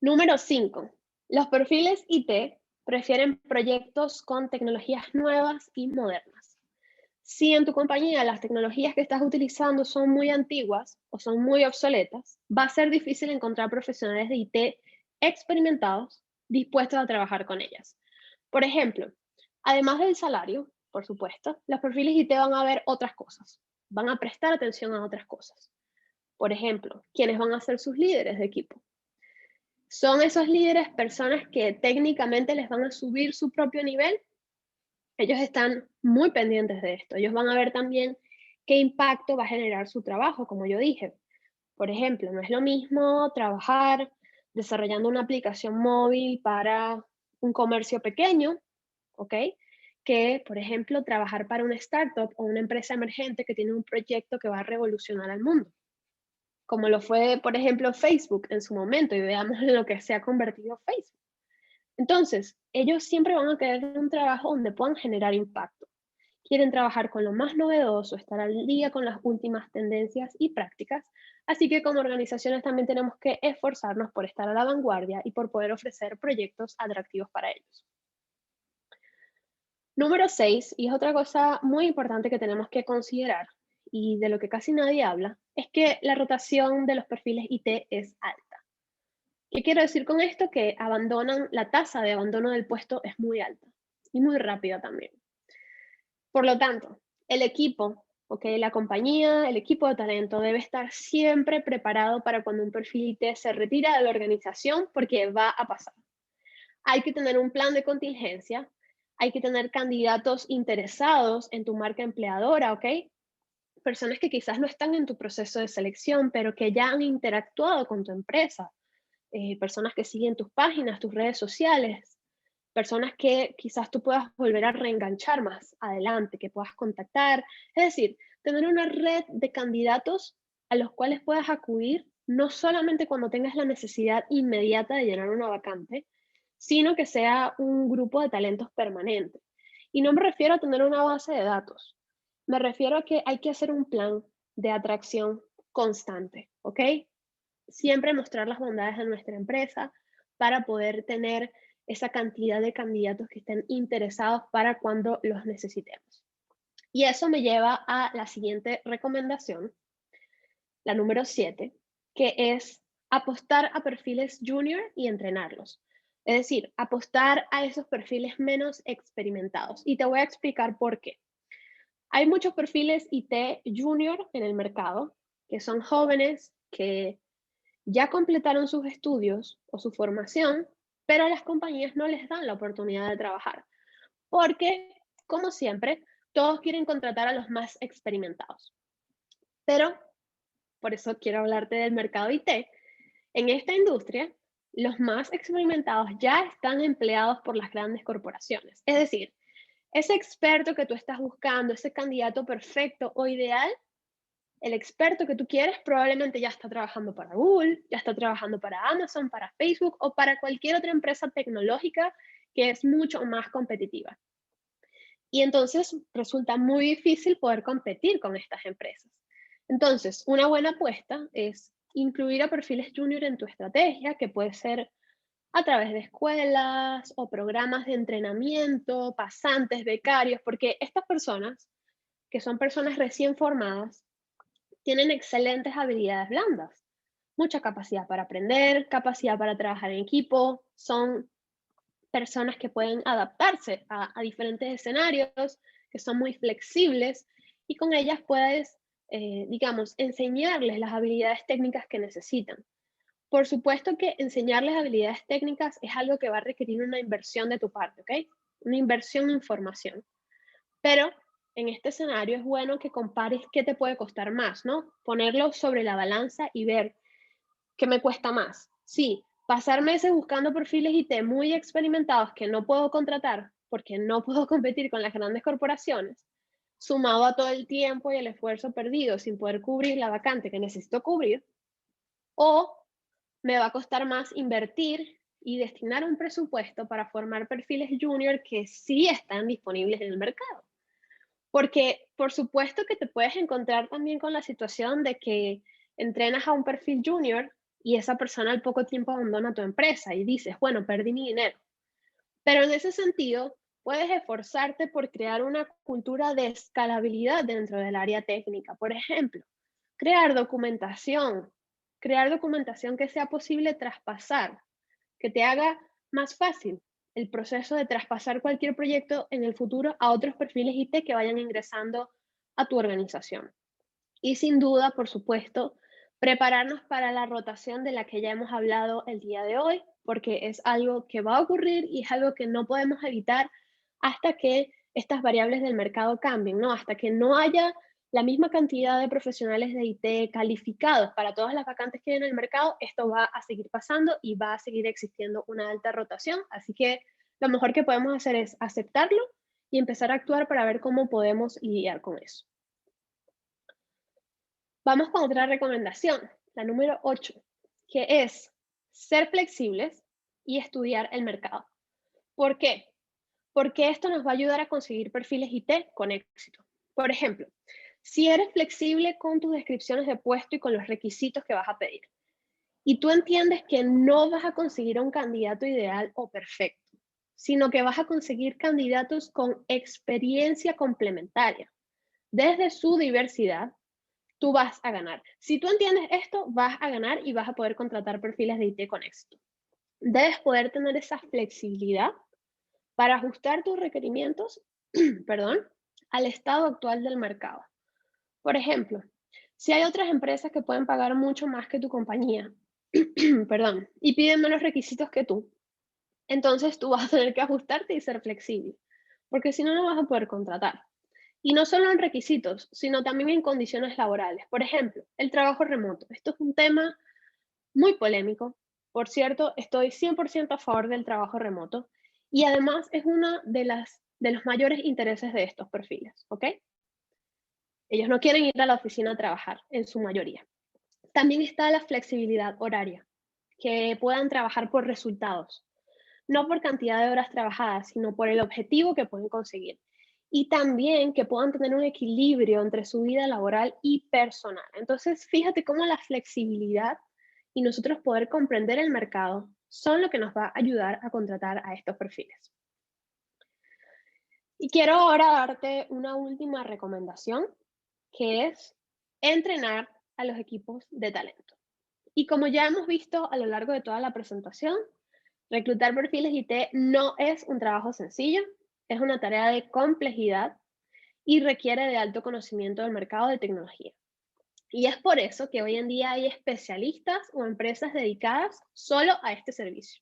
Número 5. Los perfiles IT prefieren proyectos con tecnologías nuevas y modernas. Si en tu compañía las tecnologías que estás utilizando son muy antiguas o son muy obsoletas, va a ser difícil encontrar profesionales de IT experimentados dispuestos a trabajar con ellas. Por ejemplo, además del salario, por supuesto, los perfiles IT van a ver otras cosas, van a prestar atención a otras cosas. Por ejemplo, ¿quiénes van a ser sus líderes de equipo? ¿Son esos líderes personas que técnicamente les van a subir su propio nivel? Ellos están muy pendientes de esto. Ellos van a ver también qué impacto va a generar su trabajo, como yo dije. Por ejemplo, no es lo mismo trabajar desarrollando una aplicación móvil para un comercio pequeño, ¿ok? Que, por ejemplo, trabajar para una startup o una empresa emergente que tiene un proyecto que va a revolucionar al mundo, como lo fue, por ejemplo, Facebook en su momento, y veamos en lo que se ha convertido Facebook. Entonces, ellos siempre van a querer un trabajo donde puedan generar impacto. Quieren trabajar con lo más novedoso, estar al día con las últimas tendencias y prácticas, así que como organizaciones también tenemos que esforzarnos por estar a la vanguardia y por poder ofrecer proyectos atractivos para ellos. Número 6, y es otra cosa muy importante que tenemos que considerar y de lo que casi nadie habla, es que la rotación de los perfiles IT es alta. ¿Qué quiero decir con esto? Que la tasa de abandono del puesto es muy alta y muy rápida también. Por lo tanto, el equipo, la compañía, el equipo de talento debe estar siempre preparado para cuando un perfil IT se retira de la organización, porque va a pasar. Hay que tener un plan de contingencia, hay que tener candidatos interesados en tu marca empleadora, ¿ok? Personas que quizás no están en tu proceso de selección, pero que ya han interactuado con tu empresa. Personas que siguen tus páginas, tus redes sociales, personas que quizás tú puedas volver a reenganchar más adelante, que puedas contactar. Es decir, tener una red de candidatos a los cuales puedas acudir, no solamente cuando tengas la necesidad inmediata de llenar una vacante, sino que sea un grupo de talentos permanente. Y no me refiero a tener una base de datos, me refiero a que hay que hacer un plan de atracción constante, ¿ok? Siempre mostrar las bondades de nuestra empresa, para poder tener esa cantidad de candidatos que estén interesados para cuando los necesitemos. Y eso me lleva a la siguiente recomendación, la número 7, que es apostar a perfiles junior y entrenarlos. Es decir, apostar a esos perfiles menos experimentados. Y te voy a explicar por qué. Hay muchos perfiles IT junior en el mercado, que son jóvenes que ya completaron sus estudios o su formación, pero a las compañías no les dan la oportunidad de trabajar, porque, como siempre, todos quieren contratar a los más experimentados. Pero, por eso quiero hablarte del mercado IT. En esta industria, los más experimentados ya están empleados por las grandes corporaciones. Es decir, ese experto que tú estás buscando, ese candidato perfecto o ideal, el experto que tú quieres probablemente ya está trabajando para Google, ya está trabajando para Amazon, para Facebook o para cualquier otra empresa tecnológica que es mucho más competitiva. Y entonces resulta muy difícil poder competir con estas empresas. Entonces, una buena apuesta es incluir a perfiles junior en tu estrategia, que puede ser a través de escuelas o programas de entrenamiento, pasantes, becarios, porque estas personas, que son personas recién formadas, tienen excelentes habilidades blandas, mucha capacidad para aprender, capacidad para trabajar en equipo, son personas que pueden adaptarse a diferentes escenarios, que son muy flexibles y con ellas puedes, digamos, enseñarles las habilidades técnicas que necesitan. Por supuesto que enseñarles habilidades técnicas es algo que va a requerir una inversión de tu parte, ¿ok? Una inversión en formación. Pero en este escenario es bueno que compares qué te puede costar más, ¿no? Ponerlo sobre la balanza y ver qué me cuesta más. Sí, pasar meses buscando perfiles IT muy experimentados que no puedo contratar porque no puedo competir con las grandes corporaciones, sumado a todo el tiempo y el esfuerzo perdido sin poder cubrir la vacante que necesito cubrir, o me va a costar más invertir y destinar un presupuesto para formar perfiles junior que sí están disponibles en el mercado. Porque por supuesto que te puedes encontrar también con la situación de que entrenas a un perfil junior y esa persona al poco tiempo abandona tu empresa y dices, bueno, perdí mi dinero. Pero en ese sentido, puedes esforzarte por crear una cultura de escalabilidad dentro del área técnica. Por ejemplo, crear documentación que sea posible traspasar, que te haga más fácil el proceso de traspasar cualquier proyecto en el futuro a otros perfiles IT que vayan ingresando a tu organización. Y sin duda, por supuesto, prepararnos para la rotación de la que ya hemos hablado el día de hoy, porque es algo que va a ocurrir y es algo que no podemos evitar hasta que estas variables del mercado cambien, ¿no? Hasta que no haya la misma cantidad de profesionales de IT calificados para todas las vacantes que hay en el mercado, esto va a seguir pasando y va a seguir existiendo una alta rotación. Así que lo mejor que podemos hacer es aceptarlo y empezar a actuar para ver cómo podemos lidiar con eso. Vamos con otra recomendación, la número 8, que es ser flexibles y estudiar el mercado. ¿Por qué? Porque esto nos va a ayudar a conseguir perfiles IT con éxito. Por ejemplo, si eres flexible con tus descripciones de puesto y con los requisitos que vas a pedir, y tú entiendes que no vas a conseguir un candidato ideal o perfecto, sino que vas a conseguir candidatos con experiencia complementaria, desde su diversidad, tú vas a ganar. Si tú entiendes esto, vas a ganar y vas a poder contratar perfiles de IT con éxito. Debes poder tener esa flexibilidad para ajustar tus requerimientos, perdón, al estado actual del mercado. Por ejemplo, si hay otras empresas que pueden pagar mucho más que tu compañía, perdón, y piden menos requisitos que tú, entonces tú vas a tener que ajustarte y ser flexible, porque si no, no vas a poder contratar. Y no solo en requisitos, sino también en condiciones laborales. Por ejemplo, el trabajo remoto. Esto es un tema muy polémico. Por cierto, estoy 100% a favor del trabajo remoto y además es uno de los mayores intereses de estos perfiles, ¿ok? Ellos no quieren ir a la oficina a trabajar, en su mayoría. También está la flexibilidad horaria, que puedan trabajar por resultados, no por cantidad de horas trabajadas, sino por el objetivo que pueden conseguir. Y también que puedan tener un equilibrio entre su vida laboral y personal. Entonces, fíjate cómo la flexibilidad y nosotros poder comprender el mercado son lo que nos va a ayudar a contratar a estos perfiles. Y quiero ahora darte una última recomendación, que es entrenar a los equipos de talento. Y como ya hemos visto a lo largo de toda la presentación, reclutar perfiles IT no es un trabajo sencillo, es una tarea de complejidad y requiere de alto conocimiento del mercado de tecnología. Y es por eso que hoy en día hay especialistas o empresas dedicadas solo a este servicio.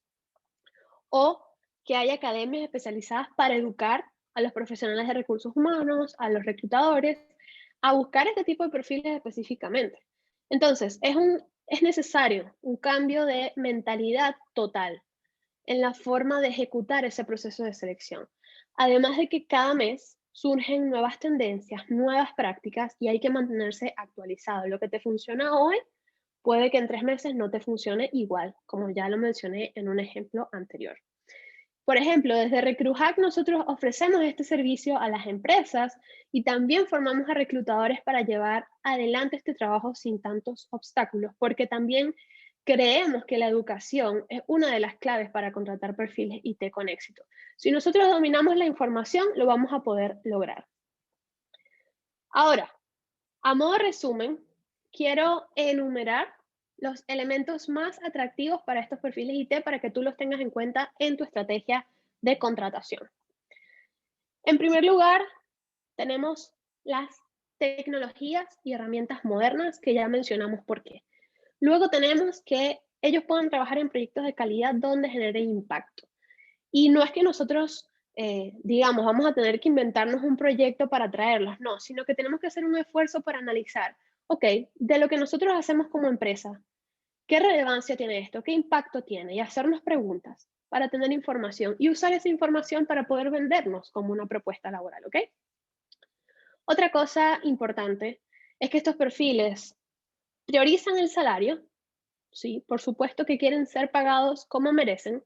O que hay academias especializadas para educar a los profesionales de recursos humanos, a los reclutadores, a buscar este tipo de perfiles específicamente. Entonces, es necesario un cambio de mentalidad total en la forma de ejecutar ese proceso de selección. Además de que cada mes surgen nuevas tendencias, nuevas prácticas y hay que mantenerse actualizado. Lo que te funciona hoy puede que en 3 meses no te funcione igual, como ya lo mencioné en un ejemplo anterior. Por ejemplo, desde RecruHack nosotros ofrecemos este servicio a las empresas y también formamos a reclutadores para llevar adelante este trabajo sin tantos obstáculos, porque también creemos que la educación es una de las claves para contratar perfiles IT con éxito. Si nosotros dominamos la información, lo vamos a poder lograr. Ahora, a modo de resumen, quiero enumerar los elementos más atractivos para estos perfiles IT para que tú los tengas en cuenta en tu estrategia de contratación. En primer lugar, tenemos las tecnologías y herramientas modernas que ya mencionamos por qué. Luego tenemos que ellos puedan trabajar en proyectos de calidad donde generen impacto. Y no es que nosotros, digamos, vamos a tener que inventarnos un proyecto para traerlos, no, sino que tenemos que hacer un esfuerzo para analizar, ok, de lo que nosotros hacemos como empresa, ¿qué relevancia tiene esto? ¿Qué impacto tiene? Y hacernos preguntas para tener información y usar esa información para poder vendernos como una propuesta laboral, ¿ok? Otra cosa importante es que estos perfiles priorizan el salario, sí, por supuesto que quieren ser pagados como merecen,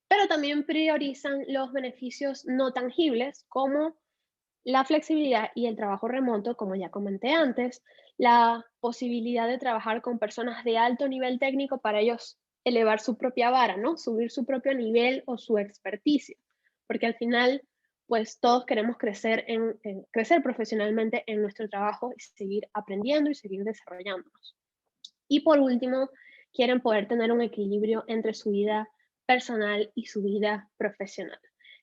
pero también priorizan los beneficios no tangibles como la flexibilidad y el trabajo remoto, como ya comenté antes, la posibilidad de trabajar con personas de alto nivel técnico para ellos elevar su propia vara, ¿no? Subir su propio nivel o su experticia, porque al final, pues todos queremos crecer, crecer profesionalmente en nuestro trabajo y seguir aprendiendo y seguir desarrollándonos. Y por último, quieren poder tener un equilibrio entre su vida personal y su vida profesional.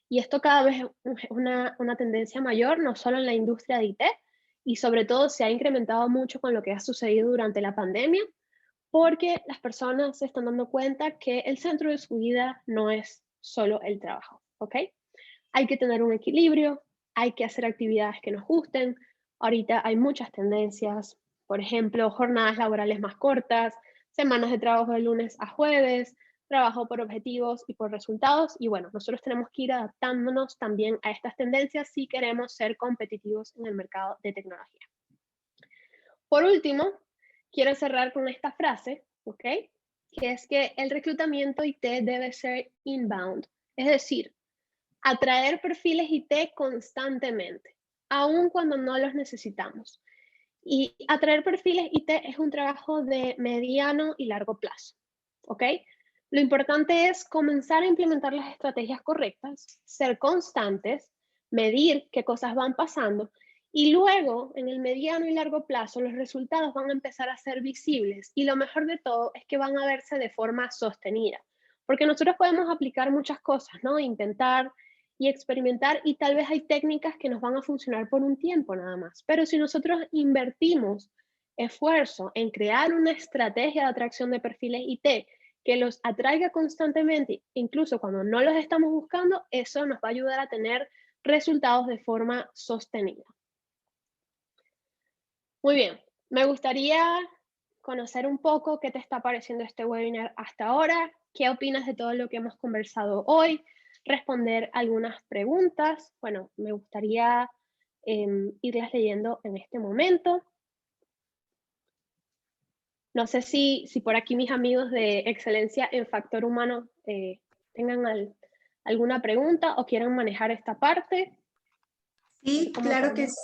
Y esto cada vez es una tendencia mayor, no solo en la industria de IT, y sobre todo se ha incrementado mucho con lo que ha sucedido durante la pandemia, porque las personas se están dando cuenta que el centro de su vida no es solo el trabajo, ¿ok? Hay que tener un equilibrio, hay que hacer actividades que nos gusten. Ahorita hay muchas tendencias, por ejemplo, jornadas laborales más cortas, semanas de trabajo de lunes a jueves, trabajo por objetivos y por resultados. Y bueno, nosotros tenemos que ir adaptándonos también a estas tendencias si queremos ser competitivos en el mercado de tecnología. Por último, quiero cerrar con esta frase, ¿ok? Que es que el reclutamiento IT debe ser inbound, es decir, atraer perfiles IT constantemente, aun cuando no los necesitamos. Y atraer perfiles IT es un trabajo de mediano y largo plazo, ¿ok? Lo importante es comenzar a implementar las estrategias correctas, ser constantes, medir qué cosas van pasando y luego, en el mediano y largo plazo, los resultados van a empezar a ser visibles y lo mejor de todo es que van a verse de forma sostenida, porque nosotros podemos aplicar muchas cosas, ¿no? Intentar y experimentar y tal vez hay técnicas que nos van a funcionar por un tiempo nada más, pero si nosotros invertimos esfuerzo en crear una estrategia de atracción de perfiles IT que los atraiga constantemente, incluso cuando no los estamos buscando, eso nos va a ayudar a tener resultados de forma sostenida. Muy bien, me gustaría conocer un poco qué te está pareciendo este webinar hasta ahora, qué opinas de todo lo que hemos conversado hoy, responder algunas preguntas. Bueno, me gustaría irlas leyendo en este momento. No sé si por aquí mis amigos de Excelencia en Factor Humano tengan alguna pregunta o quieran manejar esta parte. Sí, claro que sí.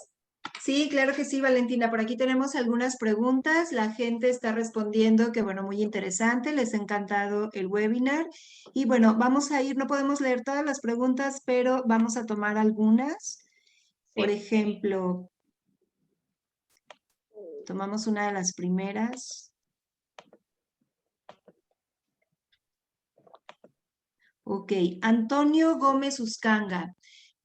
Sí, claro que sí, Valentina. Por aquí tenemos algunas preguntas. La gente está respondiendo que, bueno, muy interesante, les ha encantado el webinar. Y bueno, vamos a ir, no podemos leer todas las preguntas, pero vamos a tomar algunas. Por Sí. ejemplo, tomamos una de las primeras. Ok, Antonio Gómez Uscanga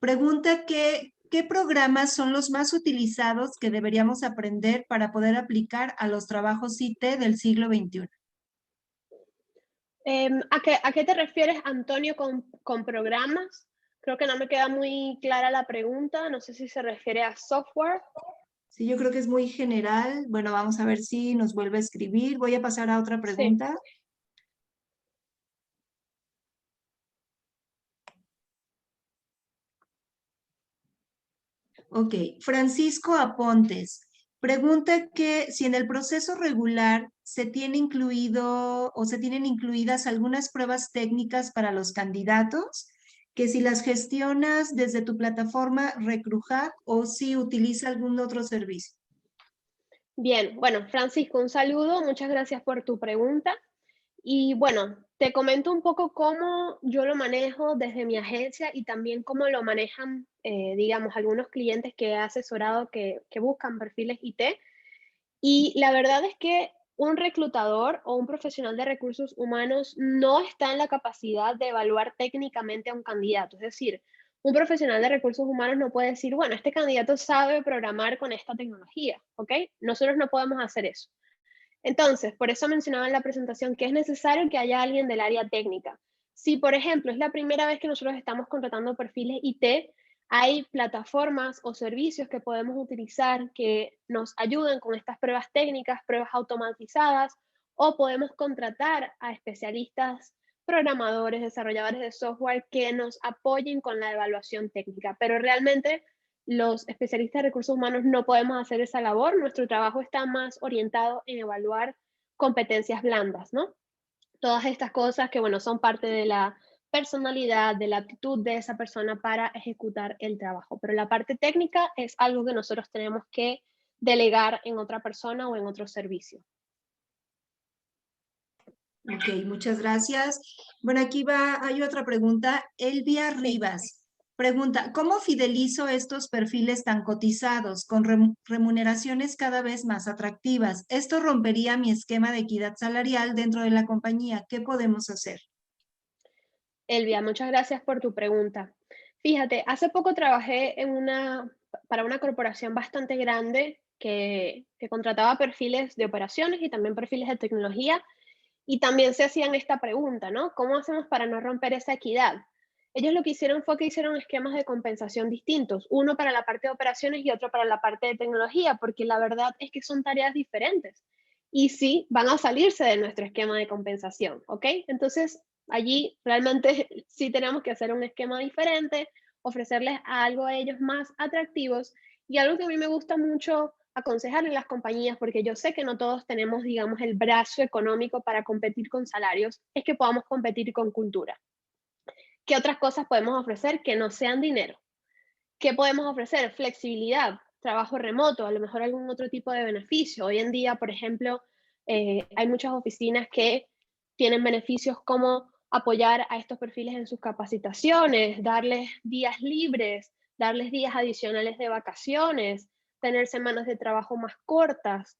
pregunta ¿qué programas son los más utilizados que deberíamos aprender para poder aplicar a los trabajos IT del siglo XXI? ¿A qué te refieres, Antonio, con programas? Creo que no me queda muy clara la pregunta. No sé si se refiere a software. Sí, yo creo que es muy general. Bueno, vamos a ver si nos vuelve a escribir. Voy a pasar a otra Sí. pregunta. Ok, Francisco Apontes pregunta que si en el proceso regular se tiene incluido o se tienen incluidas algunas pruebas técnicas para los candidatos, que si las gestionas desde tu plataforma RecruHack o si utiliza algún otro servicio. Bien, bueno, Francisco, un saludo. Muchas gracias por tu pregunta. Y bueno, te comento un poco cómo yo lo manejo desde mi agencia y también cómo lo manejan, digamos, algunos clientes que he asesorado que buscan perfiles IT. Y la verdad es que un reclutador o un profesional de recursos humanos no está en la capacidad de evaluar técnicamente a un candidato. Es decir, un profesional de recursos humanos no puede decir, bueno, este candidato sabe programar con esta tecnología, ¿ok? Nosotros no podemos hacer eso. Entonces, por eso mencionaba en la presentación que es necesario que haya alguien del área técnica. Si, por ejemplo, es la primera vez que nosotros estamos contratando perfiles IT, hay plataformas o servicios que podemos utilizar que nos ayuden con estas pruebas técnicas, pruebas automatizadas, o podemos contratar a especialistas, programadores, desarrolladores de software que nos apoyen con la evaluación técnica. Pero realmente los especialistas de recursos humanos no podemos hacer esa labor. Nuestro trabajo está más orientado en evaluar competencias blandas, ¿no? Todas estas cosas que, bueno, son parte de la personalidad, de la actitud de esa persona para ejecutar el trabajo. Pero la parte técnica es algo que nosotros tenemos que delegar en otra persona o en otro servicio. Ok, muchas gracias. Bueno, hay otra pregunta. Elvia Sí. Rivas pregunta, ¿cómo fidelizo estos perfiles tan cotizados con remuneraciones cada vez más atractivas? Esto rompería mi esquema de equidad salarial dentro de la compañía. ¿Qué podemos hacer? Elvia, muchas gracias por tu pregunta. Fíjate, hace poco trabajé para una corporación bastante grande que contrataba perfiles de operaciones y también perfiles de tecnología, y también se hacían esta pregunta, ¿no? ¿Cómo hacemos para no romper esa equidad? Ellos lo que hicieron fue que hicieron esquemas de compensación distintos, uno para la parte de operaciones y otro para la parte de tecnología, porque la verdad es que son tareas diferentes y sí van a salirse de nuestro esquema de compensación, ¿ok? Entonces, allí realmente sí tenemos que hacer un esquema diferente, ofrecerles algo a ellos más atractivos, y algo que a mí me gusta mucho aconsejar en las compañías, porque yo sé que no todos tenemos, digamos, el brazo económico para competir con salarios, es que podamos competir con cultura. ¿Qué otras cosas podemos ofrecer que no sean dinero? ¿Qué podemos ofrecer? Flexibilidad, trabajo remoto, a lo mejor algún otro tipo de beneficio. Hoy en día, por ejemplo, hay muchas oficinas que tienen beneficios como apoyar a estos perfiles en sus capacitaciones, darles días libres, darles días adicionales de vacaciones, tener semanas de trabajo más cortas.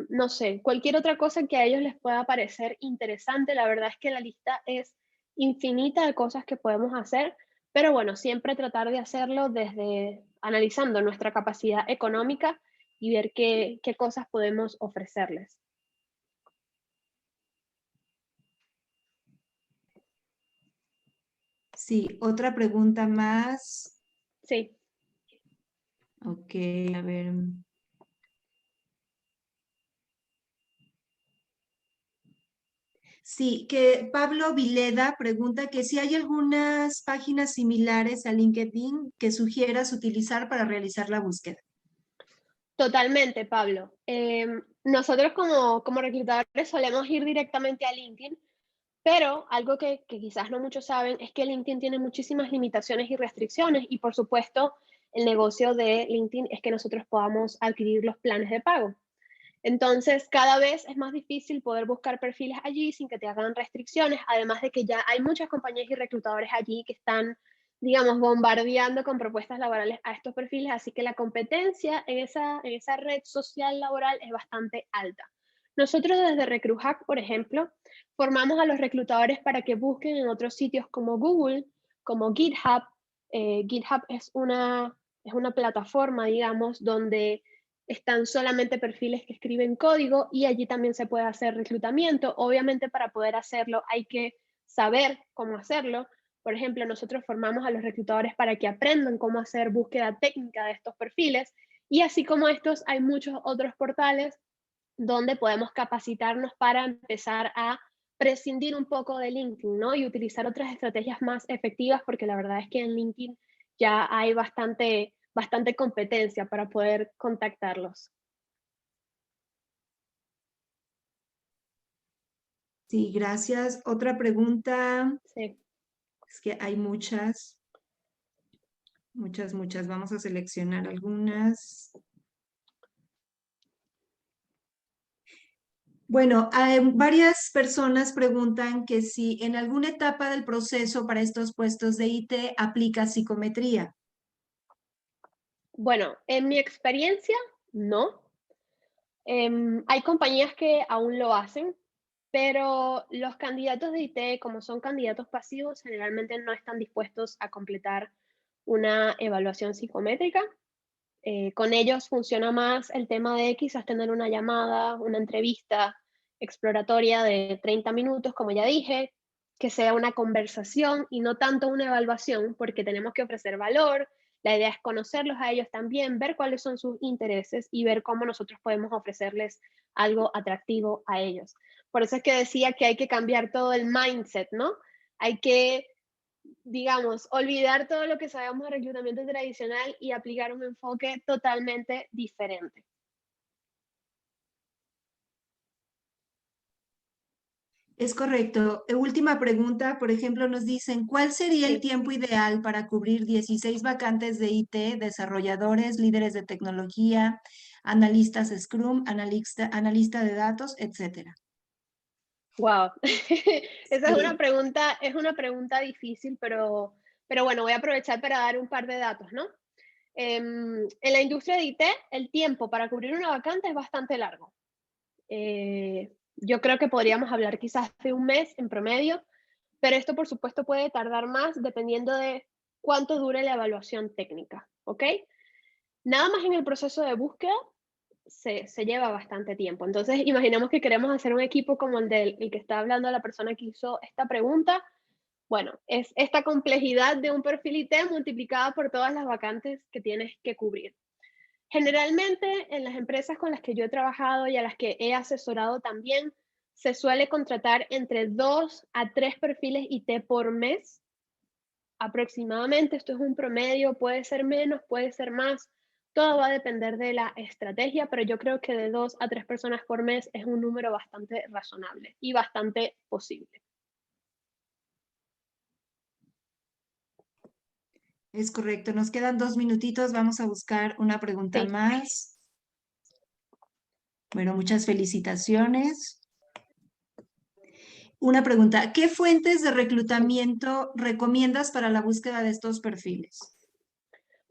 No sé, cualquier otra cosa que a ellos les pueda parecer interesante. La verdad es que la lista es infinita de cosas que podemos hacer, pero bueno, siempre tratar de hacerlo desde analizando nuestra capacidad económica y ver qué cosas podemos ofrecerles. Sí, otra pregunta más. Sí, Ok, a ver. Sí, que Pablo Vileda pregunta que si hay algunas páginas similares a LinkedIn que sugieras utilizar para realizar la búsqueda. totalmente, Pablo. Nosotros como reclutadores solemos ir directamente a LinkedIn, pero algo que quizás no muchos saben es que LinkedIn tiene muchísimas limitaciones y restricciones, y por supuesto el negocio de LinkedIn es que nosotros podamos adquirir los planes de pago. Entonces, cada vez es más difícil poder buscar perfiles allí sin que te hagan restricciones, además de que ya hay muchas compañías y reclutadores allí que están, digamos, bombardeando con propuestas laborales a estos perfiles, así que la competencia en esa red social laboral es bastante alta. Nosotros desde RecruitHack, por ejemplo, formamos a los reclutadores para que busquen en otros sitios como Google, como GitHub. GitHub es una plataforma, digamos, donde están solamente perfiles que escriben código y allí también se puede hacer reclutamiento. Obviamente para poder hacerlo hay que saber cómo hacerlo. Por ejemplo, nosotros formamos a los reclutadores para que aprendan cómo hacer búsqueda técnica de estos perfiles y así como estos hay muchos otros portales donde podemos capacitarnos para empezar a prescindir un poco de LinkedIn, ¿no? Y utilizar otras estrategias más efectivas porque la verdad es que en LinkedIn ya hay bastante competencia para poder contactarlos. Sí, gracias. Otra pregunta. Sí. Es que hay muchas. Muchas. Vamos a seleccionar algunas. Bueno, varias personas preguntan que si en alguna etapa del proceso para estos puestos de IT aplica psicometría. Bueno, en mi experiencia, no. Hay compañías que aún lo hacen, pero los candidatos de IT, como son candidatos pasivos, generalmente no están dispuestos a completar una evaluación psicométrica. Con ellos funciona más el tema de quizás tener una llamada, una entrevista exploratoria de 30 minutos, como ya dije, que sea una conversación y no tanto una evaluación, porque tenemos que ofrecer valor. La idea es conocerlos a ellos también, ver cuáles son sus intereses y ver cómo nosotros podemos ofrecerles algo atractivo a ellos. Por eso es que decía que hay que cambiar todo el mindset, ¿no? Hay que, digamos, olvidar todo lo que sabemos de reclutamiento tradicional y aplicar un enfoque totalmente diferente. Es correcto. Última pregunta, por ejemplo, nos dicen, ¿cuál sería el Sí. tiempo ideal para cubrir 16 vacantes de IT, desarrolladores, líderes de tecnología, analistas Scrum, analista de datos, etcétera? Wow. Esa Sí. es una pregunta difícil, pero bueno, voy a aprovechar para dar un par de datos, ¿no? En la industria de IT, el tiempo para cubrir una vacante es bastante largo. Yo creo que podríamos hablar quizás de un mes en promedio, pero esto por supuesto puede tardar más dependiendo de cuánto dure la evaluación técnica, ¿ok? Nada más en el proceso de búsqueda se lleva bastante tiempo. Entonces, imaginemos que queremos hacer un equipo como el que está hablando la persona que hizo esta pregunta. Bueno, es esta complejidad de un perfil IT multiplicada por todas las vacantes que tienes que cubrir. Generalmente, en las empresas con las que yo he trabajado y a las que he asesorado también, se suele contratar entre 2 a 3 perfiles IT por mes aproximadamente. Esto es un promedio, puede ser menos, puede ser más. Todo va a depender de la estrategia, pero yo creo que de 2 a 3 personas por mes es un número bastante razonable y bastante posible. Es correcto. Nos quedan 2 minutitos. Vamos a buscar una pregunta Sí. más. Bueno, muchas felicitaciones. Una pregunta, ¿qué fuentes de reclutamiento recomiendas para la búsqueda de estos perfiles?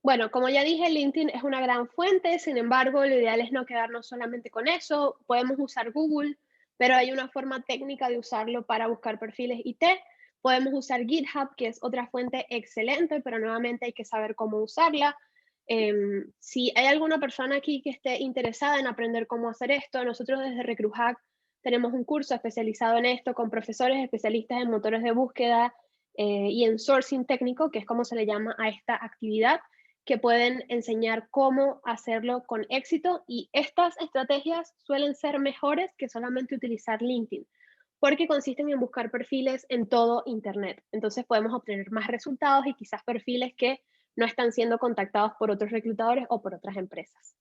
Bueno, como ya dije, LinkedIn es una gran fuente, sin embargo, lo ideal es no quedarnos solamente con eso. Podemos usar Google, pero hay una forma técnica de usarlo para buscar perfiles IT. Podemos usar GitHub, que es otra fuente excelente, pero nuevamente hay que saber cómo usarla. Si hay alguna persona aquí que esté interesada en aprender cómo hacer esto, nosotros desde RecruitHack tenemos un curso especializado en esto con profesores especialistas en motores de búsqueda y en sourcing técnico, que es como se le llama a esta actividad, que pueden enseñar cómo hacerlo con éxito, y estas estrategias suelen ser mejores que solamente utilizar LinkedIn, porque consisten en buscar perfiles en todo Internet. Entonces podemos obtener más resultados y quizás perfiles que no están siendo contactados por otros reclutadores o por otras empresas.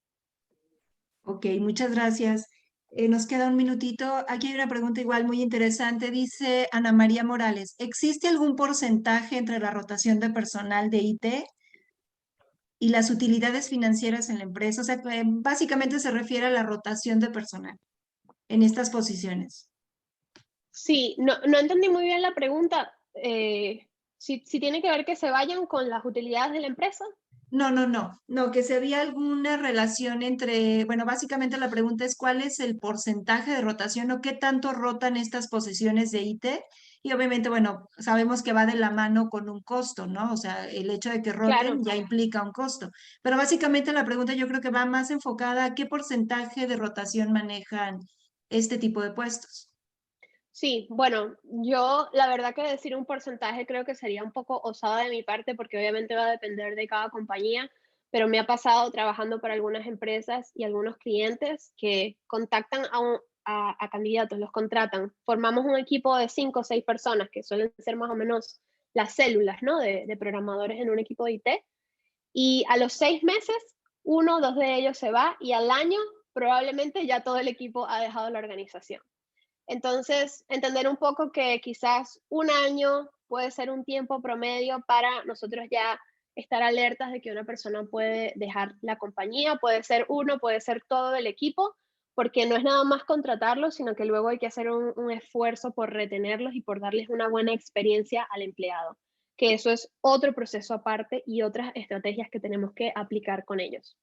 Ok, muchas gracias. Nos queda un minutito. Aquí hay una pregunta igual muy interesante. Dice Ana María Morales, ¿existe algún porcentaje entre la rotación de personal de IT y las utilidades financieras en la empresa. O sea, que básicamente se refiere a la rotación de personal en estas posiciones. Sí, no entendí muy bien la pregunta. Si tiene que ver que se vayan con las utilidades de la empresa. No, que si había alguna relación entre, bueno, básicamente la pregunta es cuál es el porcentaje de rotación o qué tanto rotan estas posiciones de IT. Y obviamente, bueno, sabemos que va de la mano con un costo, ¿no? O sea, el hecho de que roten Claro. ya implica un costo. Pero básicamente la pregunta yo creo que va más enfocada a qué porcentaje de rotación manejan este tipo de puestos. Sí, bueno, yo la verdad que decir un porcentaje creo que sería un poco osado de mi parte porque obviamente va a depender de cada compañía, pero me ha pasado trabajando para algunas empresas y algunos clientes que contactan a candidatos, los contratan. Formamos un equipo de 5 o 6 personas, que suelen ser más o menos las células, ¿no? De programadores en un equipo de IT. Y a los 6 meses, 1 o 2 de ellos se va y al año probablemente ya todo el equipo ha dejado la organización. Entonces, entender un poco que quizás un año puede ser un tiempo promedio para nosotros ya estar alertas de que una persona puede dejar la compañía, puede ser uno, puede ser todo el equipo, porque no es nada más contratarlos, sino que luego hay que hacer un esfuerzo por retenerlos y por darles una buena experiencia al empleado, que eso es otro proceso aparte y otras estrategias que tenemos que aplicar con ellos.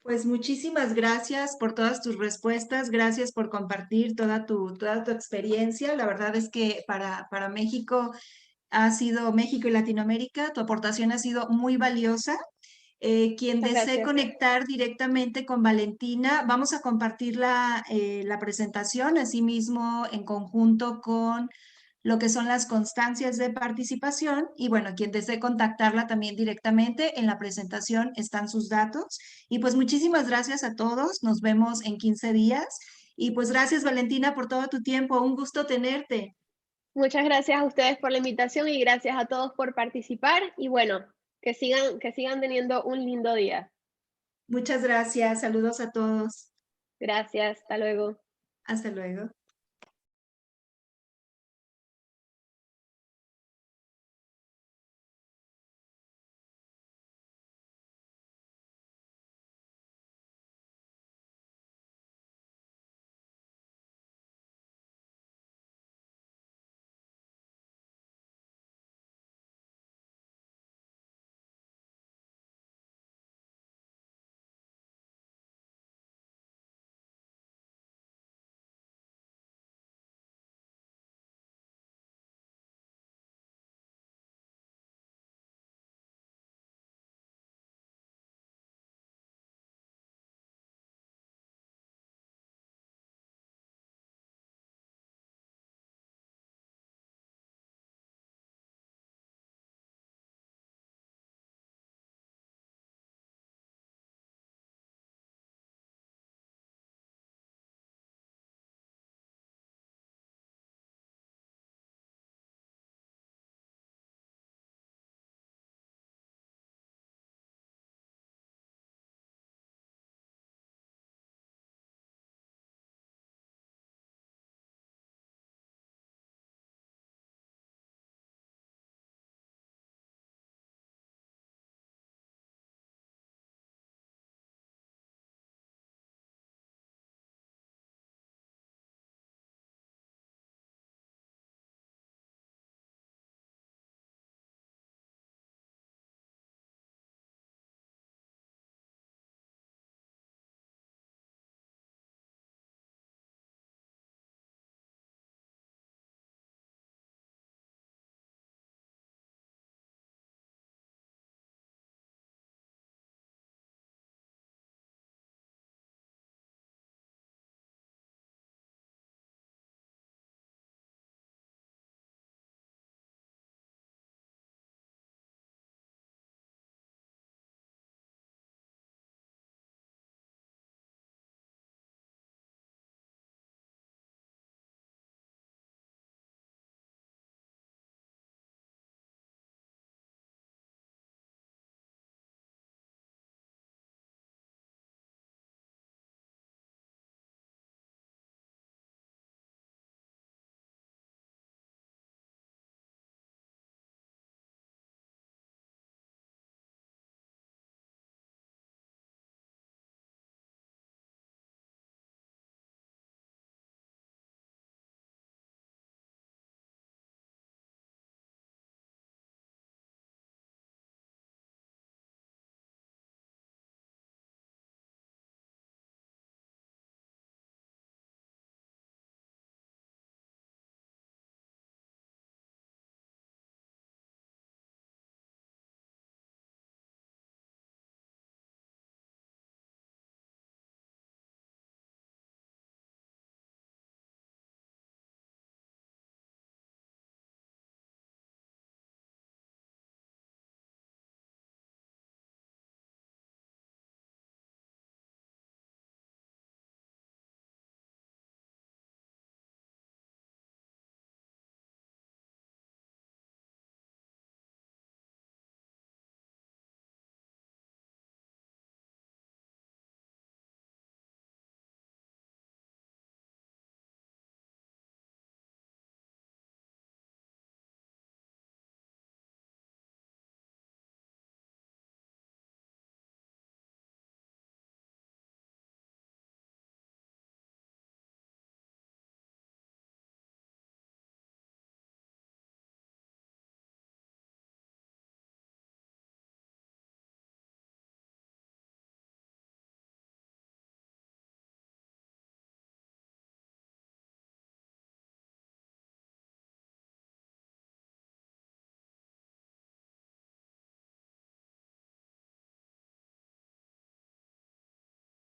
Pues muchísimas gracias por todas tus respuestas, gracias por compartir toda tu experiencia. La verdad es que para México ha sido, México y Latinoamérica, tu aportación ha sido muy valiosa. Quien Muchas desee gracias. conectar directamente con Valentina, vamos a compartir la presentación, asimismo en conjunto con lo que son las constancias de participación. Y bueno, quien desee contactarla también directamente, en la presentación están sus datos. Y pues muchísimas gracias a todos, nos vemos en 15 días. Y pues gracias Valentina por todo tu tiempo, un gusto tenerte. Muchas gracias a ustedes por la invitación y gracias a todos por participar y bueno, que sigan teniendo un lindo día. Muchas gracias, saludos a todos. Gracias, hasta luego. Hasta luego.